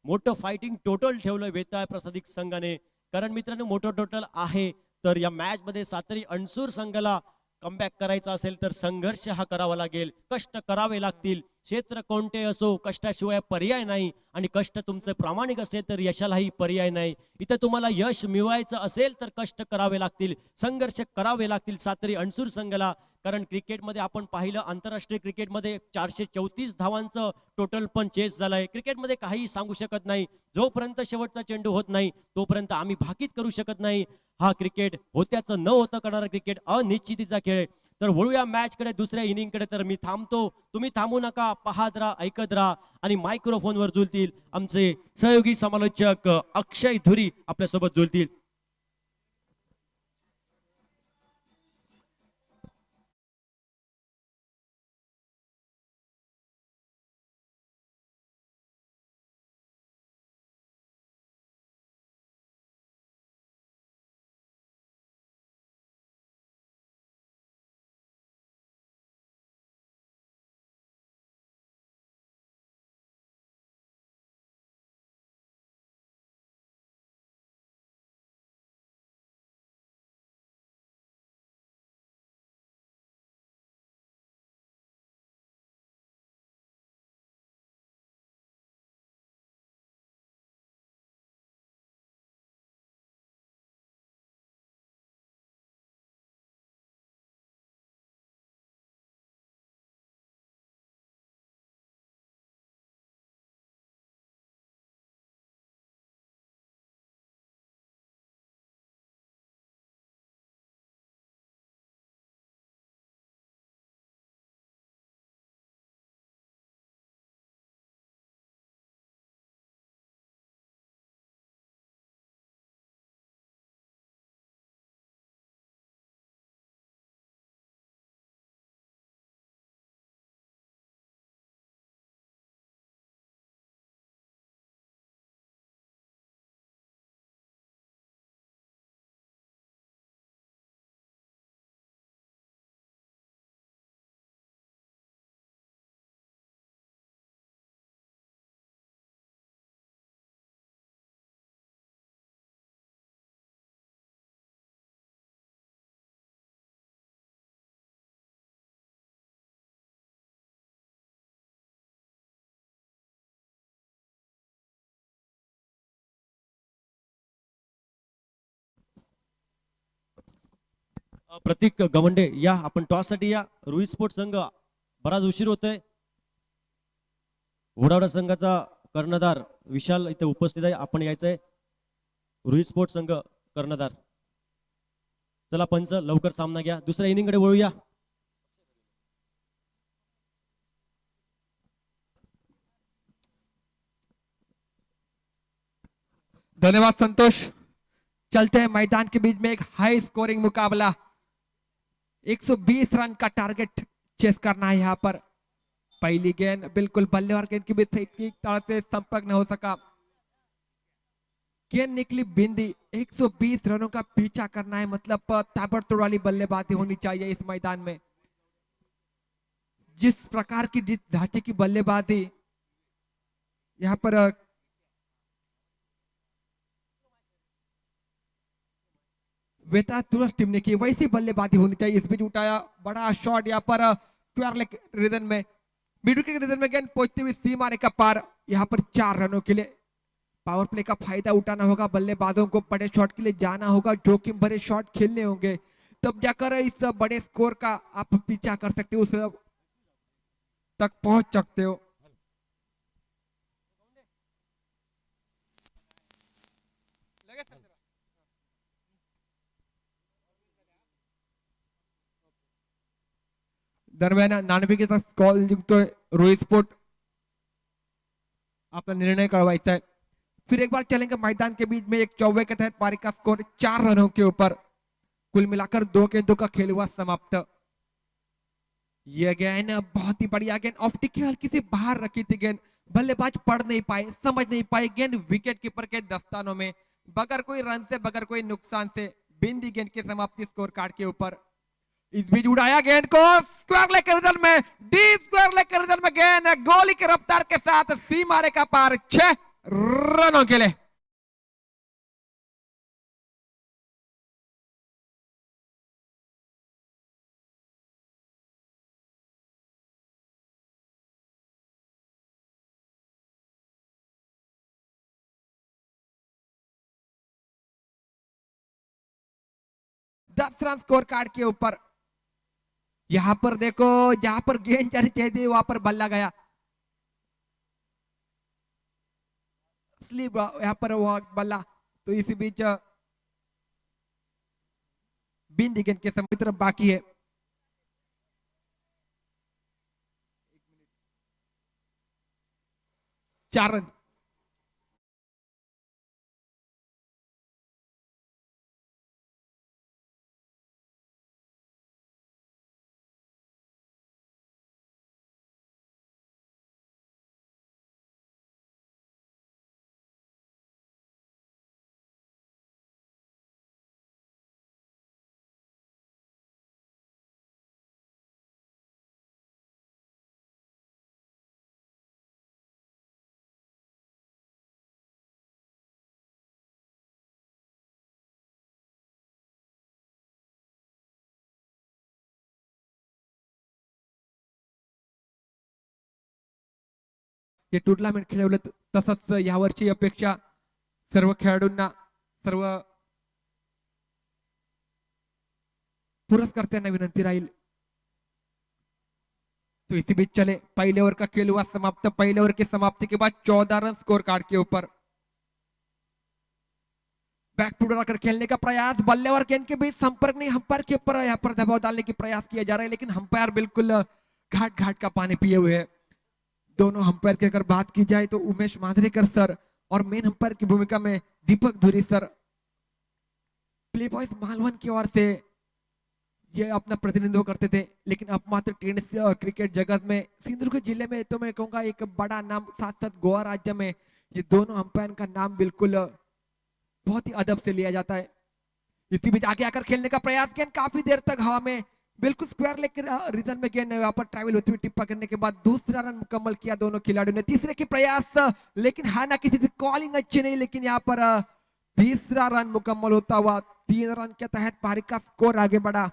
मोठं फायटिंग टोटल ठेवलं वेताळ प्रसादिक संघाने. कारण मित्रांनो, मोठं टोटल आहे तर या मॅच मध्ये सातरी अणसूर संघाला कमबॅक करायचा असेल तर संघर्ष हा करावा लागेल, कष्ट करावे लागतील. क्षेत्र कोणते असो, कष्टाशिवाय पर्याय नाही, आणि कष्ट तुमचे प्रामाणिक असेल तर यशालाही पर्याय नाही. इथे तुम्हाला यश मिळवायचं असेल तर कष्ट करावे लागतील, संघर्ष करावे लागतील सातरी अणसूर संघाला. कारण क्रिकेटमध्ये आपण पाहिलं, आंतरराष्ट्रीय क्रिकेटमध्ये 434 धावांचं टोटल पण चेस झालंय. क्रिकेटमध्ये काही सांगू शकत नाही, जोपर्यंत शेवटचा चेंडू होत नाही तोपर्यंत आम्ही भाकीत करू शकत नाही. हा क्रिकेट होत्याचं न होतं करणारा क्रिकेट, अनिश्चितीचा खेळ. तर वळूया मॅच कडे, दुसऱ्या इनिंग कडे. तर मी थांबतो, तुम्ही थांबू नका, पाहत राहा, ऐकत राहा. आणि मायक्रोफोनवर जुळतील आमचे सहयोगी समालोचक अक्षय धुरी आपल्यासोबत जुळतील. प्रतीक गवंडे या आपण टॉस साठी या. रुई स्पोर्ट संघ बराच उशीर होतोय. वडावडा संघाचा कर्णधार विशाल इथे उपस्थित आहे. आपण यायचंय. रुई स्पोर्ट संघ कर्णधार. चला पंच लवकर सामना घ्या. दुसऱ्या इनिंग कडे वळूया. धन्यवाद संतोष. चलते हैं मैदान के बीच में एक हाई स्कोरिंग मुकाबला. 120 रन का टारगेट चेस करना है यहाँ पर. पहली गेंद बिल्कुल बल्ले और गेंद के बीच ठीक तरह से संपर्क न हो सका. गेंद निकली बिंदी. 120 रनों का पीछा करना है, मतलब ताबड़तोड़ वाली बल्लेबाजी होनी चाहिए इस मैदान में. जिस प्रकार की जिस ढांचे की बल्लेबाजी यहाँ पर वेता तुरंत टीम ने की, वैसी बल्लेबाजी होनी चाहिए. इस बीच उठाया बड़ा शॉट यहाँ पर स्क्वायर लेग रीजन में, मिड विकेट रीजन में गेंद पहुंचती हुई सीमा रेखा पार. यहाँ पर 4 रनों के लिए पावर प्ले का फायदा उठाना होगा. बल्लेबाजों को बड़े शॉट के लिए जाना होगा, जोखिम भरे शॉट खेलने होंगे, तब जाकर इस बड़े स्कोर का आप पीछा कर सकते हो, उस तक पहुंच सकते हो. दरम्यान नाणेफेकीचा कॉल जिंकतोय रोहित स्पोर्ट. आपला निर्णय कळवायचा है. फिर एक बार चलेंगे मैदान के बीच में. एक 24 के तहत पारी का स्कोर 4 रनों के ऊपर. कुल मिलाकर 2 गेंदों का खेल हुआ समाप्त. यह गेंद बहुत ही बढ़िया गेंद, ऑफ टिक के हल्की सी बाहर रखी थी गेंद. बल्लेबाज पढ़ नहीं पाए, समझ नहीं पाए. गेंद विकेट कीपर के दस्तानों में बगैर कोई रन से, बगैर कोई नुकसान से बिंदी गेंद की समाप्ति स्कोर कार्ड के ऊपर. इस बीच उड़ाया गेंद को स्क्वायर लेग के रिजल्ट में, डीप स्क्वायर लेग के रिजल्ट में गेंद गोली की रफ्तार के साथ सीमा रेखा पार 6 रनों के लिए. दस रन स्कोर कार्ड के ऊपर. यहां पर देखो, जहां पर गेंद चली थी वहां पर बल्ला गया. स्लीप यहां पर वो बल्ला. तो इसी बीच बिंदी गेंद के समय तरफ बाकी है. चार रन. हे टुर्नामेंट खेळवलं तसंच यावरची अपेक्षा सर्व खेळाडूंना, सर्व पुरस्कर्त्यांना विनंती राहील. तो इसी बीच चले, पहले ओवर का खेल हुआ समाप्त. पहले ओवर की समाप्ति के बाद 14 रन स्कोर कार्ड के ऊपर. बैक टू आकर खेलने का प्रयास, बल्ले और गेंद के बीच संपर्क नहीं. अंपायर के ऊपर यहाँ पर दबाव डालने की प्रयास किया जा रहा है, लेकिन अंपायर बिल्कुल घाट घाट का पानी पिए हुए हैं. दोनों अंपायर की अगर बात की जाए तो उमेश मांजरेकर सर और मेन अंपायर की भूमिका में दीपक धुरी सर. प्ले बॉयज मालवन की ओर से ये अपना प्रतिनिधित्व करते थे, लेकिन अब मात्र टेनिस क्रिकेट जगत में सिंधुदुर्ग जिले में तो मैं कहूंगा एक बड़ा नाम, साथ साथ गोवा राज्य में ये दोनों अंपायर का नाम बिल्कुल बहुत ही अदब से लिया जाता है. इसी बीच आगे आकर खेलने का प्रयास, गेंद काफी देर तक हवा में बिल्कुल स्क्वायर लेग के रीजन में गेंद यहाँ पर ट्रैवल होती हुई टिप्पा करने के बाद दूसरा रन मुकम्मल किया दोनों खिलाड़ियों ने. तीसरे के प्रयास, लेकिन हाना किसी की कॉलिंग अच्छी नहीं, लेकिन यहाँ पर तीसरा रन मुकम्मल होता हुआ 3 रन के तहत पारी का स्कोर आगे बढ़ा.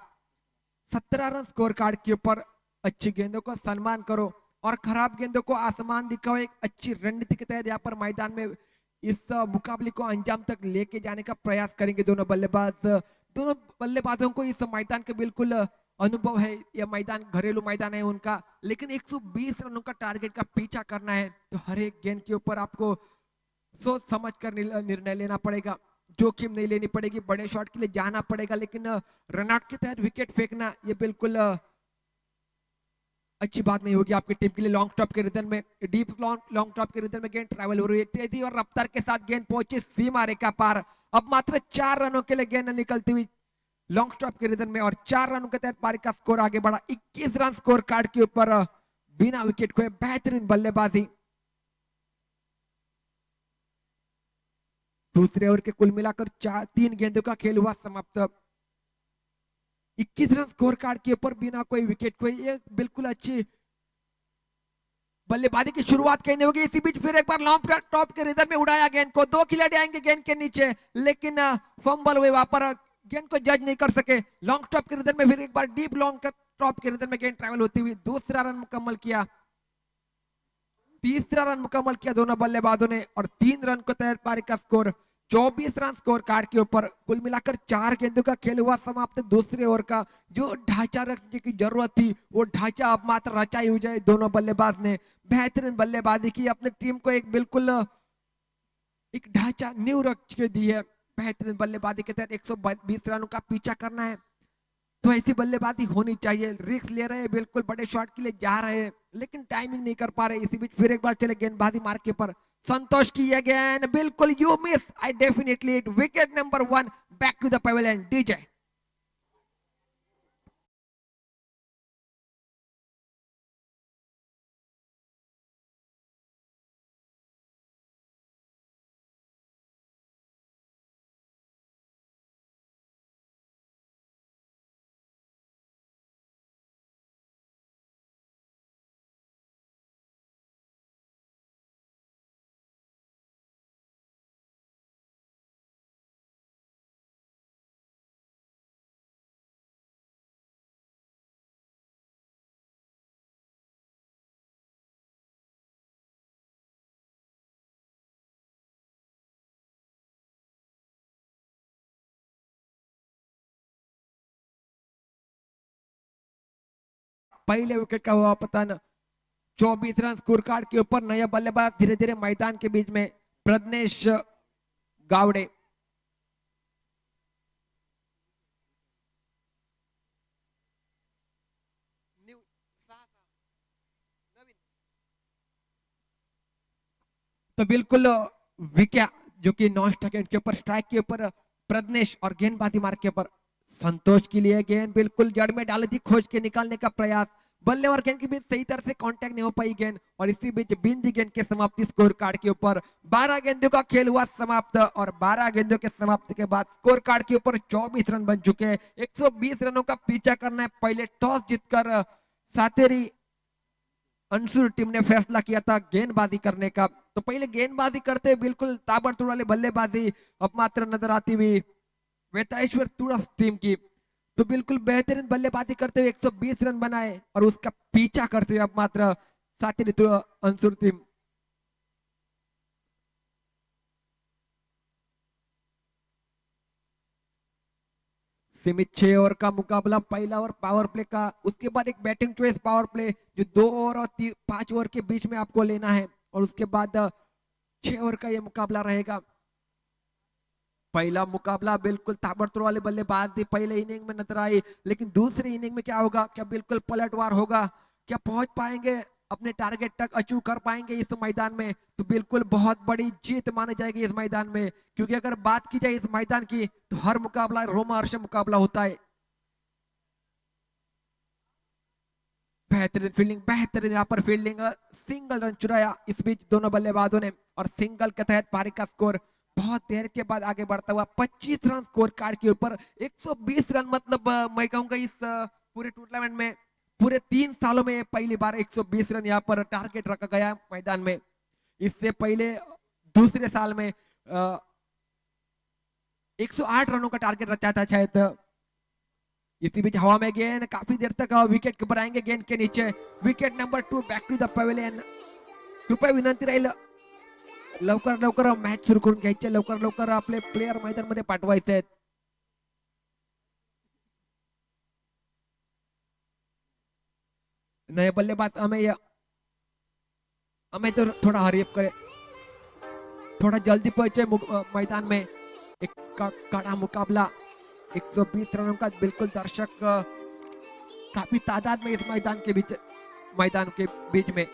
17 रन स्कोर कार्ड के ऊपर. अच्छी गेंदों को सम्मान करो और खराब गेंदों को आसमान दिखाओ. एक अच्छी रणनीति के तहत यहाँ पर मैदान में इस मुकाबले को अंजाम तक लेके जाने का प्रयास करेंगे दोनों बल्लेबाज. दोनों बल्लेबाजों को इस मैदान के बिल्कुल अनुभव है। यह मैदान घरेलू मैदान है उनका, लेकिन 120 रनों का टारगेट का पीछा करना है तो हर एक गेंद के ऊपर आपको सोच समझ कर निर्णय लेना पड़ेगा, जोखिम नहीं लेनी पड़ेगी, बड़े शॉट के लिए जाना पड़ेगा। लेकिन रनआउट के तहत विकेट फेंकना ये बिल्कुल अच्छी बात नहीं होगी आपकी टीम के लिए। लॉन्ग टॉप के रिदम में, डीप लॉन्ग टॉप के रिदम में गेंद ट्रैवल हो रही है, तेजी और रफ्तार के साथ गेंद पहुंची सीमा रेखा पार। अब मात्र 4 रनों के लिए गेंद निकलती हुई लॉन्ग स्टॉप के रिदम में, और 4 रनों के तहत पारी का स्कोर आगे बढ़ा 21 रन स्कोर कार्ड के ऊपर बिना विकेट खोए बेहतरीन बल्लेबाजी। दूसरे ओवर के कुल मिलाकर 3 गेंदों का खेल हुआ समाप्त। 21 रन स्कोर कार्ड के ऊपर बिना कोई विकेट खोए, ये बिल्कुल अच्छी बल्लेबाजी की शुरुआत कहनी होगी। इसी बीच फिर एक बार लॉन्ग टॉप के रिदम में उड़ाया गेंद को, 2 खिलाड़ी आएंगे गेंद के नीचे, लेकिन फंबल हुए, वहां पर गेंद को जज नहीं कर सके। लॉन्ग टॉप के रिदम में फिर एक बार डीप लॉन्ग टॉप के रिदम में गेंद ट्रैवल होती हुई दूसरा रन मुकम्मल किया, तीसरा रन मुकम्मल किया दोनों बल्लेबाजों ने, और 3 रन को तहत पारी का स्कोर 24 रन स्कोर कार्ड के ऊपर। कुल मिलाकर 4 गेंदों का खेल हुआ समाप्त। दूसरे ओवर का जो ढांचा रखने की जरूरत थी वो ढांचा अब मात्र रचाई हुई है। दोनों बल्लेबाज ने बेहतरीन बल्लेबाजी की, अपनी टीम को एक बिल्कुल एक ढांचा नींव रख के दी है। बेहतरीन बल्लेबाजी के तहत 120 रनों का पीछा करना है तो ऐसी बल्लेबाजी होनी चाहिए। रिस्क ले रहे हैं, बिल्कुल बड़े शॉट के लिए जा रहे हैं, लेकिन टाइमिंग नहीं कर पा रहे। इसी बीच फिर एक बार चले गेंदबाजी मार्ग के पर संतोष की ये गेंद बिल्कुल you miss, I definitely it, wicket number 1 back to the pavilion. DJ पहले विकेट का हुआ पतन, 24 रन स्कोर कार्ड के ऊपर। नया बल्लेबाज धीरे धीरे मैदान के बीच में, प्रज्ञेश गावड़े। तो बिल्कुल विकेट जो कि 9 सेकंड के ऊपर स्ट्राइक के ऊपर प्रज्ञेश, और गेंदबाजी मार्ग के ऊपर संतोष के लिए गेंद बिल्कुल जड़ में डाली थी, खोज के निकालने का प्रयास, बल्ले और गेंद के बीच सही तरह से कांटेक्ट नहीं हो पाई गेंद, और इसी बीच बिंदी गेंद के समाप्ति स्कोर कार्ड के ऊपर। 12 गेंदों का खेल हुआ समाप्त, और 12 गेंदों के समाप्ति के बाद स्कोर कार्ड के ऊपर 24 रन बन चुके हैं। 120 रनों का पीछा करना है। पहले टॉस जीतकर सातेरी अंशुर टीम ने फैसला किया था गेंदबाजी करने का, तो पहले गेंदबाजी करते हुए बिल्कुल ताबड़तोड़ वाली बल्लेबाजी अब मात्र नजर आती हुई वेताश्वर तुरस टीम की। तो बिल्कुल बेहतरीन बल्लेबाजी करते हुए 120 रन बनाए, और उसका पीछा करते हुए अब मात्र साथी अंसुर टीम। सीमित 6 ओवर का मुकाबला, पहला ओवर पावर प्ले का, उसके बाद एक बैटिंग चॉइस पावर प्ले जो 2 ओवर और 5 ओवर के बीच में आपको लेना है, और उसके बाद 6 ओवर का ये मुकाबला रहेगा। पहला मुकाबला बिल्कुल ताबड़तोड़ वाले बल्लेबाजी पहले इनिंग में नजर आई, लेकिन दूसरी इनिंग में क्या होगा? क्या बिल्कुल पलटवार होगा? क्या पहुंच पाएंगे अपने टारगेट तक, अचीव कर पाएंगे इस मैदान में? तो बिल्कुल बहुत बड़ी जीत मानी जाएगी इस मैदान में, क्योंकि अगर बात की जाए इस मैदान की तो हर मुकाबला रोमांचक मुकाबला होता है। बेहतरीन फील्डिंग, बेहतरीन यहाँ पर फील्डिंग, सिंगल रन चुराया इस बीच दोनों बल्लेबाजों ने, और सिंगल के तहत पारी का स्कोर बहुत देर के बाद आगे बढ़ता हुआ 25 रन स्कोर कार्ड के ऊपर। 120 रन मतलब मैं कहूंगा इस पूरे टूर्नामेंट में, पूरे 3 सालों में पहली बार 120 रन यहाँ पर टारगेट रखा गया मैदान में। इससे पहले दूसरे साल में 108 रनों का टारगेट रखा था शायद। इसी बीच हवा में गेंद काफी देर तक विकेट कीपर आएंगे गेंद के नीचे। Wicket number 2 back to the pavilion. कृपया विनंती राहील लवकर मॅच सुरू करून घ्यायचे, लवकर आपले प्लेयर मैदानामध्ये पाठवायचे आहेत। नए बल्लेबाज हमें तो थोड़ा हरियप करे, थोड़ा जल्दी पहुंचे मैदान में। एक कड़ा मुकाबला, 120 रनों का बिल्कुल दर्शक काफी तादाद में इस मैदान के बीच में।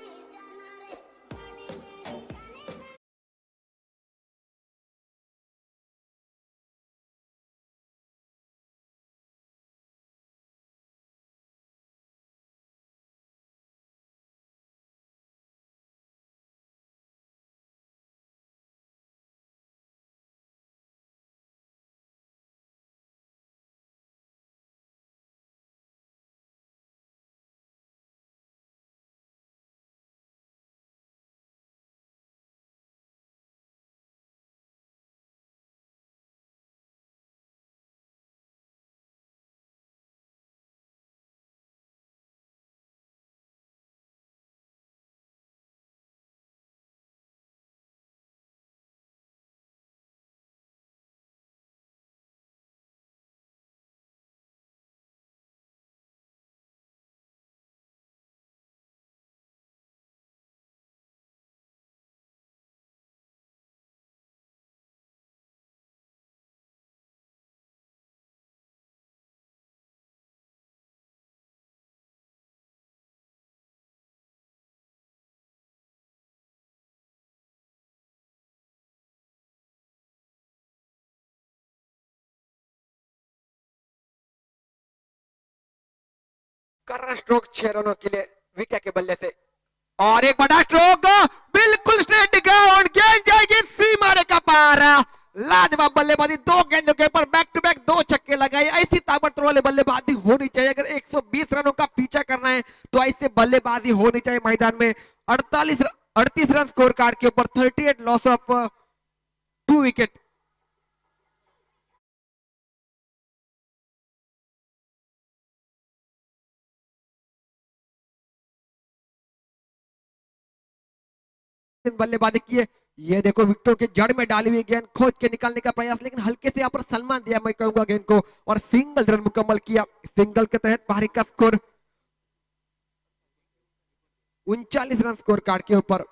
कर रहा स्ट्रोक 6 रनों के लिए विकेट के बल्ले से, और एक बड़ा स्ट्रोक, बिल्कुल स्ट्रेट ग्राउंड, गेंद जाएगी सीमा रेखा पार। लाजवाब बल्लेबाजी, 2 गेंदों के ऊपर बैक टू बैक 2 छक्के लगाए। ऐसी ताबड़तोड़ वाली बल्लेबाजी होनी चाहिए। अगर 120 रनों का पीछा करना है तो ऐसे बल्लेबाजी होनी चाहिए मैदान में। 38 रन स्कोर कार्ड के ऊपर, 38 लॉस ऑफ 2 विकेट। बल्लेबाजी की है, ये देखो विकेटों के जड़ में डाली हुई गेंद खोज के निकालने का प्रयास, लेकिन हल्के से यहाँ पर सलमान दिया मैं कहूंगा गेंद को, और सिंगल रन मुकम्मल किया। सिंगल के तहत भारी का स्कोर 39 रन स्कोर कार्ड के ऊपर।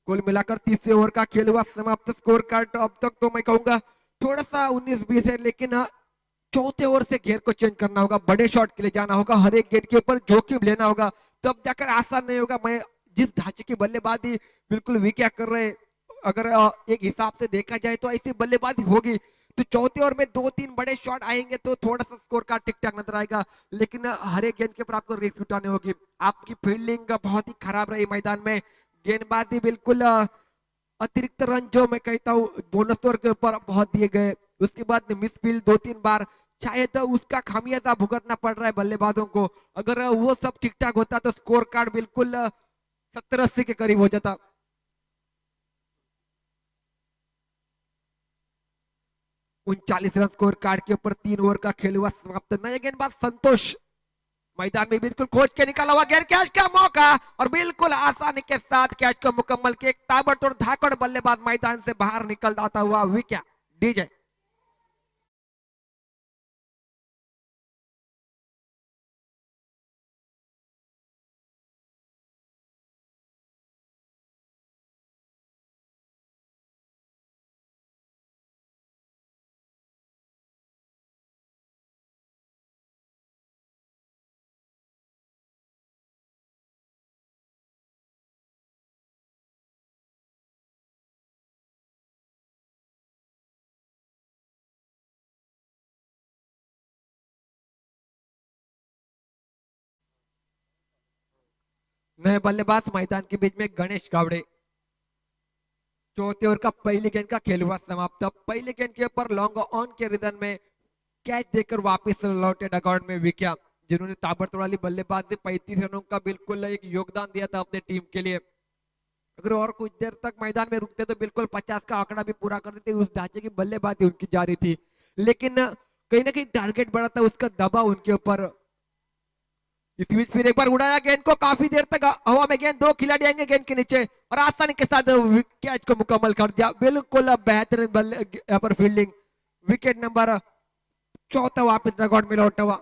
कुल मिलाकर 30 ओवर का खेल हुआ समाप्त। स्कोर कार्ड अब तक तो मैं कहूंगा थोड़ा सा 19-20 है, लेकिन चौथे ओवर से घेर को चेंज करना होगा, बड़े शॉट के लिए जाना होगा, हर एक गेंद के ऊपर जोखिम लेना होगा, तब जाकर आसान नहीं होगा। मैं जिस ढांचे की बल्लेबाजी बिल्कुल विकेट कर रहे, अगर एक हिसाब से देखा जाए तो ऐसी बल्लेबाजी होगी तो चौथे ओवर में 2-3 बड़े शॉट आएंगे तो थोड़ा सा स्कोर कार्ड ठीक ठाक नजर आएगा, लेकिन हर एक गेंद के ऊपर आपको रिस्क उठानी होगी। आपकी फील्डिंग बहुत ही खराब रही मैदान में, गेंदबाजी बिल्कुल अतिरिक्त रन जो मैं कहता हूँ बोनस ओवर के ऊपर बहुत दिए गए, उसके बाद मिसफील्ड 2-3 बार, शायद उसका खामियाजा भुगतना पड़ रहा है बल्लेबाजों को। अगर वो सब ठीक ठाक होता तो स्कोर कार्ड बिल्कुल 70-80 के करीब हो जाता। 39 रन स्कोर कार्ड के ऊपर, 3 ओवर का खेल हुआ समाप्त। नए गेंदबाज संतोष मैदान में बिल्कुल खोज के निकाला हुआ गेंद, कैच का मौका, और बिल्कुल आसानी के साथ कैच को मुकम्मल किया। एक ताबड़तोड़ धाकड़ बल्लेबाज मैदान से बाहर निकल जाता हुआ विकेट। डीजे नए बल्लेबाज मैदान के बीच में गणेश गावड़े। चौथे ओवर का पहली गेंद का खेल हुआ समाप्त। पहली गेंद के ऊपर लॉन्ग ऑन के रिदन में कैच देकर वापस लौटे डगआउट में विकेट, जिन्होंने ताबड़तोड़ वाली बल्लेबाजी 35 रनों का बिल्कुल एक योगदान दिया था अपने टीम के लिए। अगर और कुछ देर तक मैदान में रुकते तो बिल्कुल 50 का आंकड़ा भी पूरा कर देते। उस ढांचे की बल्लेबाजी उनकी जारी थी, लेकिन कहीं ना कहीं टारगेट बड़ा था, उसका दबाव उनके ऊपर। इस बीच फिर एक बार उड़ाया गेंद को, काफी देर तक हवा में गेंद, 2 खिलाड़ी आएंगे गेंद के नीचे, और आसानी के साथ कैच को मुकम्मल कर दिया। बिल्कुल बेहतरीन बल्ले यहाँ पर फील्डिंग। विकेट नंबर 4 वापस डगआउट में लौटा हुआ।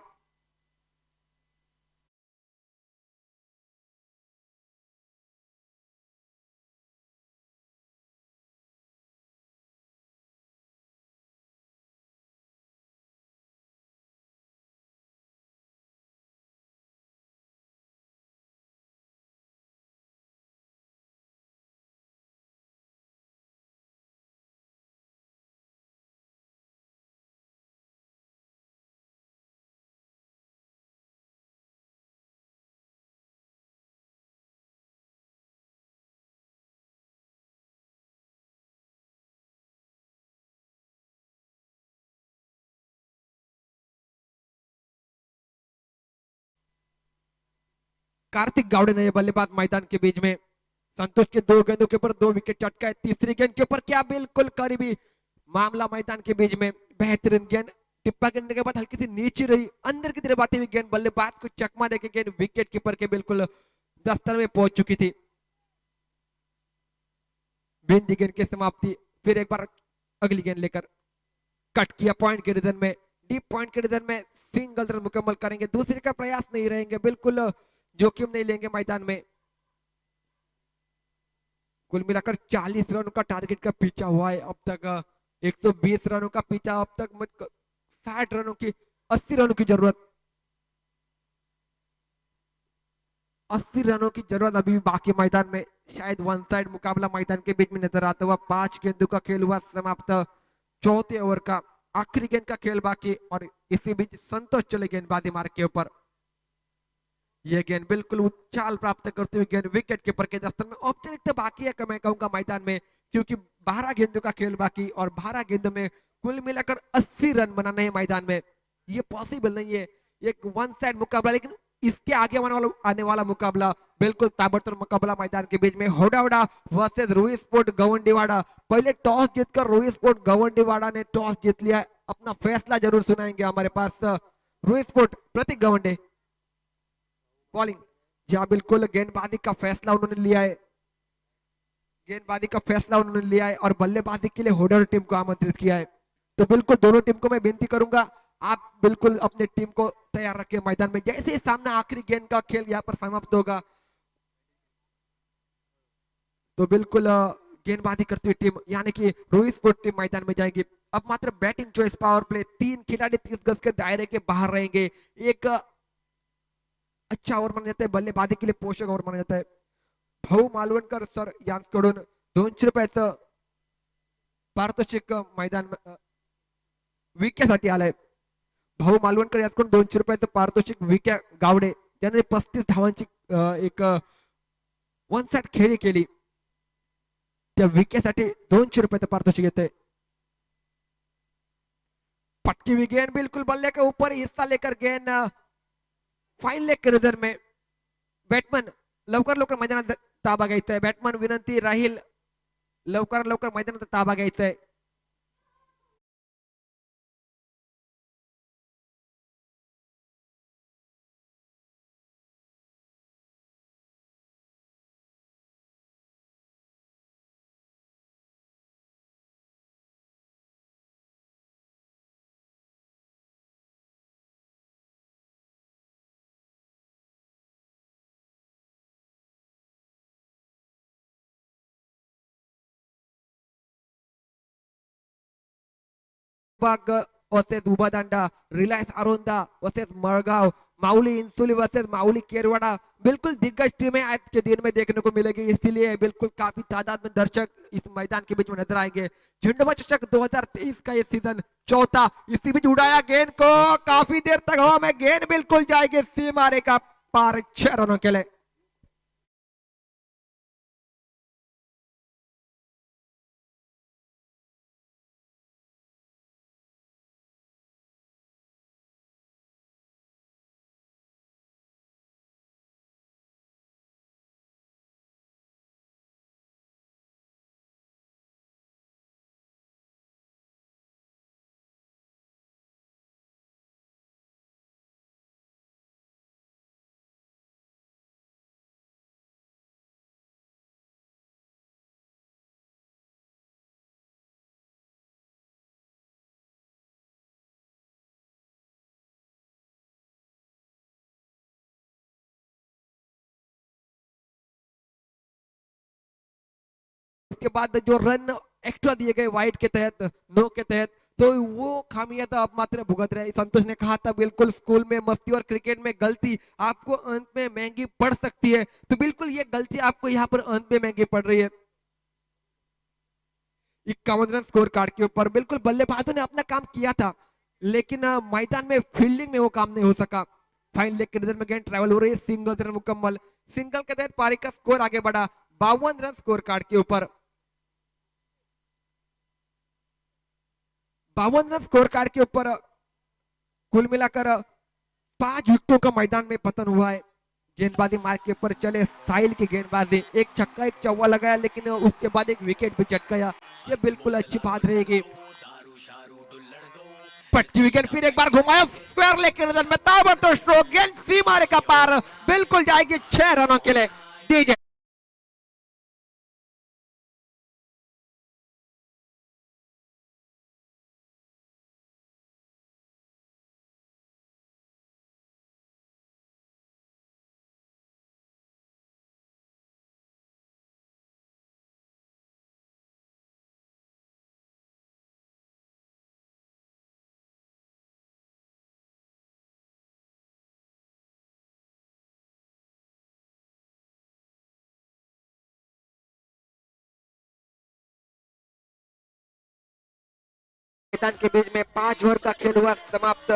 कार्तिक गावड़े ने बल्लेबाज मैदान के बीच में संतोष के 2 गेंदों के ऊपर 2 विकेट चटका है। तीसरी गेंद के ऊपर क्या बिल्कुल करीबी मामला मैदान के बीच में, बेहतरीन गेंद टिप्पा गिरने के बाद हल्की सी नीचे रही, अंदर की तरफ आती हुई गेंद बल्लेबाज को चकमा देके गेंद विकेट कीपर के बिल्कुल दस्तर में पहुंच चुकी थी। बिंदी गेंद की समाप्ति, फिर एक बार अगली गेंद लेकर कट किया पॉइंट के रीजन में, डीप पॉइंट के रीजन में सिंगल रन मुकम्मल करेंगे, दूसरे का प्रयास नहीं रहेंगे, बिल्कुल जोखिम नहीं लेंगे मैदान में। कुल मिलाकर 40 रनों का टारगेट का पीछा हुआ है अब तक, 120 रनों का पीछा अब तक, 60 रनों की 80 रनों की जरूरत, 80 रनों की जरूरत अभी भी बाकी मैदान में। शायद वन साइड मुकाबला मैदान के बीच में नजर आता हुआ। 5 गेंदों का खेल हुआ समाप्त, चौथे ओवर का आखिरी गेंद का खेल बाकी, और इसी बीच संतोष चले गेंदबाजी मार्ग के ऊपर। यह गेंद बिल्कुल उछाल प्राप्त करते हुए गेंद विकेट कीपर के दस्तर में। औपचारिकता बाकी है मैं कहूंगा मैदान में, क्योंकि 12 गेंदों का खेल बाकी, और 12 गेंदों में कुल मिलाकर 80 रन बनाने हैं मैदान में। ये पॉसिबल नहीं है, एक वन साइड मुकाबला, लेकिन इसके आगे आने वाला मुकाबला बिल्कुल ताबड़तोड़ मुकाबला मैदान के बीच में। होडावड़ा वर्सेस रूई स्पोर्ट गवंडीवाड़ा। पहले टॉस जीतकर रूई स्पोर्ट गवंडीवाड़ा ने टॉस जीत लिया, अपना फैसला जरूर सुनाएंगे हमारे पास रूई स्पोर्ट प्रतीक गवंडे। बॉलिंग, जहां बिल्कुल गेंदबाजी का फैसला उन्होंने लिया है, गेंदबाजी का फैसला उन्होंने लिया है, और बल्लेबाजी के लिए होडर टीम को आमंत्रित किया है। तो बिल्कुल दोनों टीम को मैं विनती करूंगा, आप बिल्कुल अपने टीम को तैयार रखें मैदान में। जैसे ही सामने आखिरी गेंद का खेल यहाँ पर समाप्त होगा, तो बिल्कुल गेंदबाजी करती हुई टीम यानी कि रूई स्पोर्ट टीम मैदान में जाएगी। अब मात्र बैटिंग चॉइस पावर प्ले, 3 खिलाड़ी 30 गज के दायरे के बाहर रहेंगे। एक अच्छा ओव्हर माना जाता है, बल्लेबाजी के लिए पोषक ओव्हर माना जाता है। भाऊ मालवणकर सर यांकडून 200 रुपयाचं पारितोषिक मैदान विक्यासाठी आलंय। भाऊ मालवणकर याचकडून 200 रुपयाचं पारितोषिक विक्या गावडे, ज्याने 35 धावांची एक वन साइड खेळी केली, त्या विक्यासाठी 200 रुपयाचं पारितोषिक येते। पटकी हुई गेंद बिल्कुल बल्ले के ऊपर हिस्सा लेकर गेंद फाइन लेग के नजर में। बॅटमन लवकर लवकर मैदानात ताबा घ्यायचा आहे, बॅटमन विनंती राहील लवकर लवकर मैदानात ताबा घ्यायचा आहे। वर्सेस उभा दांडा, रिलायन्स अरोंदा वर्सेस मड़गांव, माउली इंसुली वर्सेस माउली केरवाड़ा। बिल्कुल दिग्गज टीमें आज के दिन में देखने को मिलेगी, इसीलिए बिल्कुल काफी तादाद में दर्शक इस मैदान के बीच में नजर आएंगे। झंडवा चषक 2023 का ये सीजन चौथा, इसी बीच उड़ाया गेंद को, काफी देर तक हवा में, गेंद बिल्कुल जाएगी सीमा रेखा पार 6 रनों के लिए। उसके बाद जो रन एक्स्ट्रा दिए गए वाइड के तहत, नो के तहत, तो वो खामियाजा अब मात्र भुगत रहे। संतोष ने कहा था बिल्कुल स्कूल में मस्ती और क्रिकेट में गलती आपको अंत में महंगी पड़ सकती है, तो बिल्कुल ये गलती आपको यहाँ पर अंत में महंगी पड़ रही है। 51 रन स्कोर कार्ड के ऊपर बिल्कुल बल्लेबाजों ने अपना काम किया था, लेकिन मैदान में फील्डिंग में वो काम नहीं हो सका। फाइन लेग के नजर में गेंद ट्रैवल हो रही है, सिंगल रन मुकम्मल, सिंगल के तहत पारी का स्कोर आगे बढ़ा 52 रन स्कोर कार्ड के ऊपर। 52 रन स्कोर कार्ड के ऊपर कुल मिलाकर 5 विकेटों का मैदान में पतन हुआ है। गेंदबाजी मार्ग के ऊपर चले साहिल की गेंदबाजी, एक छक्का एक चौवा लगाया लेकिन उसके बाद एक विकेट भी चट गया। ये बिल्कुल अच्छी बात रहेगी। पट्टी विकेट फिर एक बार घुमाया, स्क्वायर लेके नजर में ताबड़तोड़ स्ट्रोक, गेंद सीमा रेखा पार, बिल्कुल जाएगी 6 रनों के लिए। डीजे मैदान के बीच में 5 ओवर का खेल हुआ समाप्त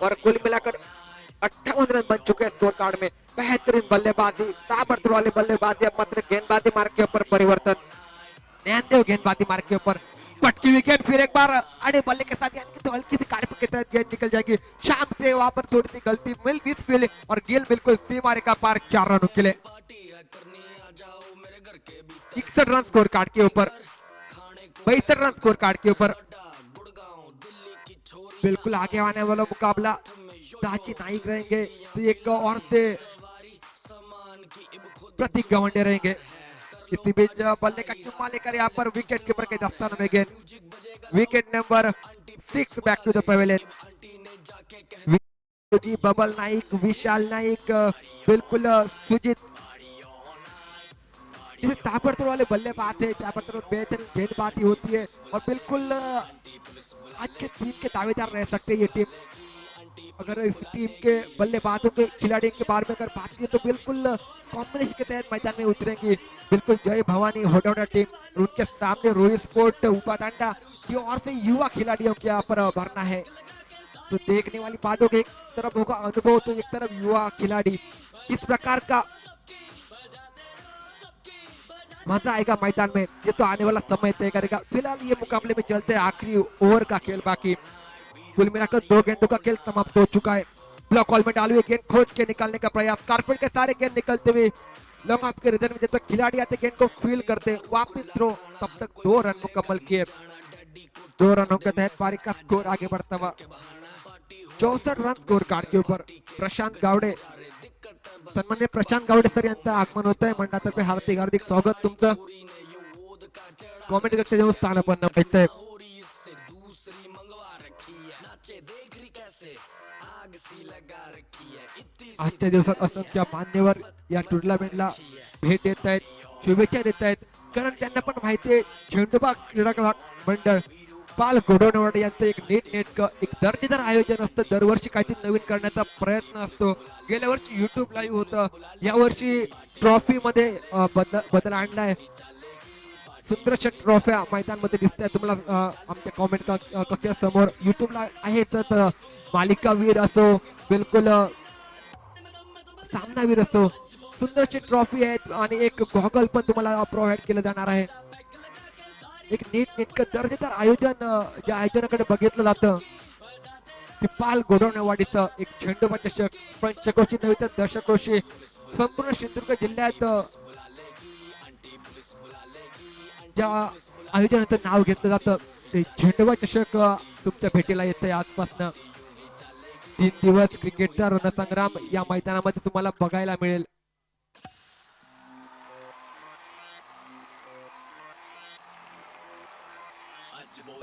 और कुल मिलाकर 58 रन बन चुके हैं स्कोर कार्ड में। बेहतरीन बल्लेबाजी, ताबड़तोड़ वाली बल्लेबाजी, अब मात्र गेंदबाजी मार्ग के ऊपर परिवर्तन। नैनदेव गेंदबाजी मार्ग के ऊपर पटकी विकेट फिर एक बार अड़े बल्ले के साथ, यानी कि तो हल्की सी कारपेट के तहत गेंद निकल जाएगी। शाम से वहां पर थोड़ी सी गलती मिल मिस फील्डिंग और गिल बिल्कुल सीमा रेखा पार 4 रनों के लिए। 61 रन स्कोर कार्ड के ऊपर, 62 रन स्कोर कार्ड के ऊपर। बिल्कुल आगे आने वाला मुकाबला दाची नाइक रहेंगे तो एक और से प्रतीक गवंडे रहेंगे। इसी बीच बल्ले का चुम्मा लेकर यहाँ पर विकेट कीपर के दस्तानों में गेंद। Wicket number 6 back to the pavilion. जी बबल नाइक, विशाल नाइक, बिल्कुल सुजीत, इसे ताबड़तोड़ वाले बल्लेबाज है, ताबड़तोड़ बेहतरीन गेंदबाजी होती है और बिल्कुल आज के टीम के दावेदार रह सकते हैं ये टीम। अगर इस टीम के बल्लेबाजों के खिलाड़ियों के बारे में अगर बात की तो बिल्कुल कॉम्बिनेशन के तहत मैदान में उतरेंगी। बिल्कुल जय भवानी होडोडा टीम और उनके सामने रोहित स्पोर्ट उपादांडा की और से युवा खिलाड़ियों के यहाँ पर भरना है। तो देखने वाली बातों के एक तरफ होगा अनुभव तो एक तरफ युवा खिलाड़ी, इस प्रकार का मजा आएगा मैदान में, ये तो आने वाला समय तय करेगा। फिलहाल ये मुकाबले में चलते हैं आखिरी ओवर का खेल बाकी। कुल मिलाकर 2 गेंदों का खेल समाप्त हो चुका है। ब्लॉक हॉल में डाली हुई गेंद खोज के निकालने का प्रयास, कारपेट के सारे गेंद निकलते हुए लॉन्ग ऑफ के रिजल्ट में जब तक खिलाड़ी आते गेंद को फील करते वापस थ्रो, तब तक 2 रन मुकम्मल किए। 2 रनों के तहत पारी का स्कोर आगे बढ़ता हुआ 64 रन स्कोर कार्ड के ऊपर। प्रशांत गावडे, सन्मान्य प्रशांत गावडे सर यांचं आगमन होत आहे मंडळातर्फे हार्दिक हार्दिक स्वागत तुमचं। कॉमेंट कक्ष देऊन स्थानापन्न व्हायचंय। आजच्या दिवसात असंख्य मान्यवर या टुर्नामेंटला भेट देत आहेत, शुभेच्छा देत आहेत, कारण त्यांना पण माहिती आहे झेंडूबाग क्रीडा मंडळ पाल गोडवणवाड यांचं एक नेटकं एक दर्जेदार आयोजन असतं। दरवर्षी काहीतरी नवीन करण्याचा प्रयत्न असतो। गेल्या वर्षी युट्यूब लाईव्ह होतं, यावर्षी ट्रॉफी मध्ये बदल आणलाय। सुंदरशा ट्रॉफ्या मैदानामध्ये दिसतात तुम्हाला आमच्या कॉमेंट कक्षासमोर युट्यूबला आहे। तर मालिकावीर असो, बिलकुल सामनावीर असो, सुंदरशी ट्रॉफी आहेत आणि एक गॉगल पण तुम्हाला प्रोव्हाइड केलं जाणार आहे। एक नेटकं दर्जेदार आयोजन ज्या आयोजनाकडे बघितलं जातं ते पाल गोडवणवाडीचं एक झेंडूबाग चषक पंचक्रोशी नव्हे तर दशक्रोशी संपूर्ण सिंधुदुर्ग जिल्ह्यात ज्या आयोजनाचं नाव घेतलं जातं ते झेंडूबाग चषक तुमच्या भेटीला येतंय। आजपासून 3 दिवस क्रिकेटचा रणसंग्राम या मैदानामध्ये तुम्हाला बघायला मिळेल।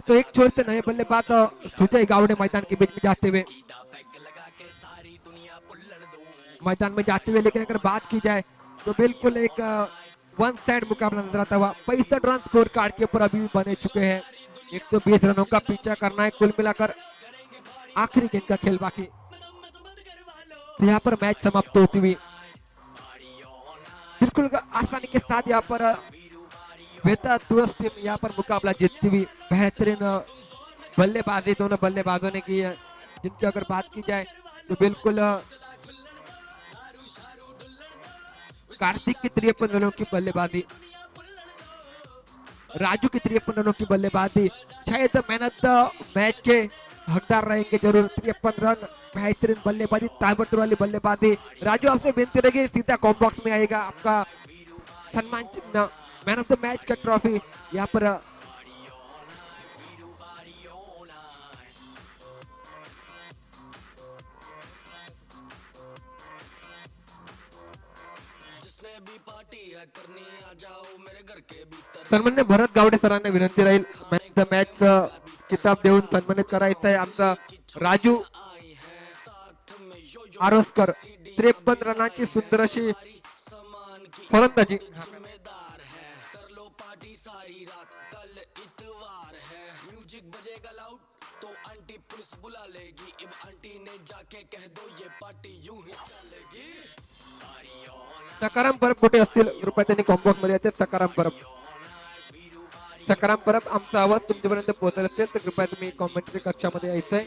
तो एक छोर से नए बल्लेबाज सुजय गावड़े मैदान के बीच में जाते हुए लेकिन अगर बात की जाए तो बिल्कुल एक वन साइड मुकाबला नजर आता हुआ। 65 रन स्कोर कार्ड के ऊपर अभी भी बने चुके हैं। 120 रनों का पीछा करना है कुल मिलाकर, आखिरी गेंद का खेल बाकी। तो यहाँ पर मैच समाप्त होती हुई बिल्कुल आसानी के साथ यहाँ पर बेहतर तुरस्त टीम यहाँ पर मुकाबला जीतती हुई। बेहतरीन बल्लेबाजी दोनों बल्लेबाजों ने की है, जिनकी अगर बात की जाए तो बिल्कुल कार्तिक की 53 रनों की बल्लेबाजी, राजू की 53 रनों की बल्लेबाजी, शायद मैन ऑफ द मैच के हकदार रहेंगे जरूर। 53 रन, बेहतरीन बल्लेबाजी, ताबड़तोड़ वाली बल्लेबाजी। राजू आपसे विनती रहेगी सीधा कॉम्बॉक्स में आएगा आपका सम्मान चिन्ह, मैन ऑफ द मैच का ट्रॉफी यहाँ पर सन्मान्य भरत गावडे सरांना विनंती राहील मॅन ऑफ द मॅच किताब देऊन सन्मानित करायचं आहे आमचा राजू आरोस्कर। 53 रनांची सुंदर अशी फलंदाजी। सकाराम परब कुठे असतील कृपया त्यांनी कॉम्बॉक्स मध्ये येते। सकाराम परब, सकाराम परब आमचा आवाज तुमच्यापर्यंत पोहोचत असेल तर कृपया तुम्ही कॉमेंट्री कक्षामध्ये यायचंय।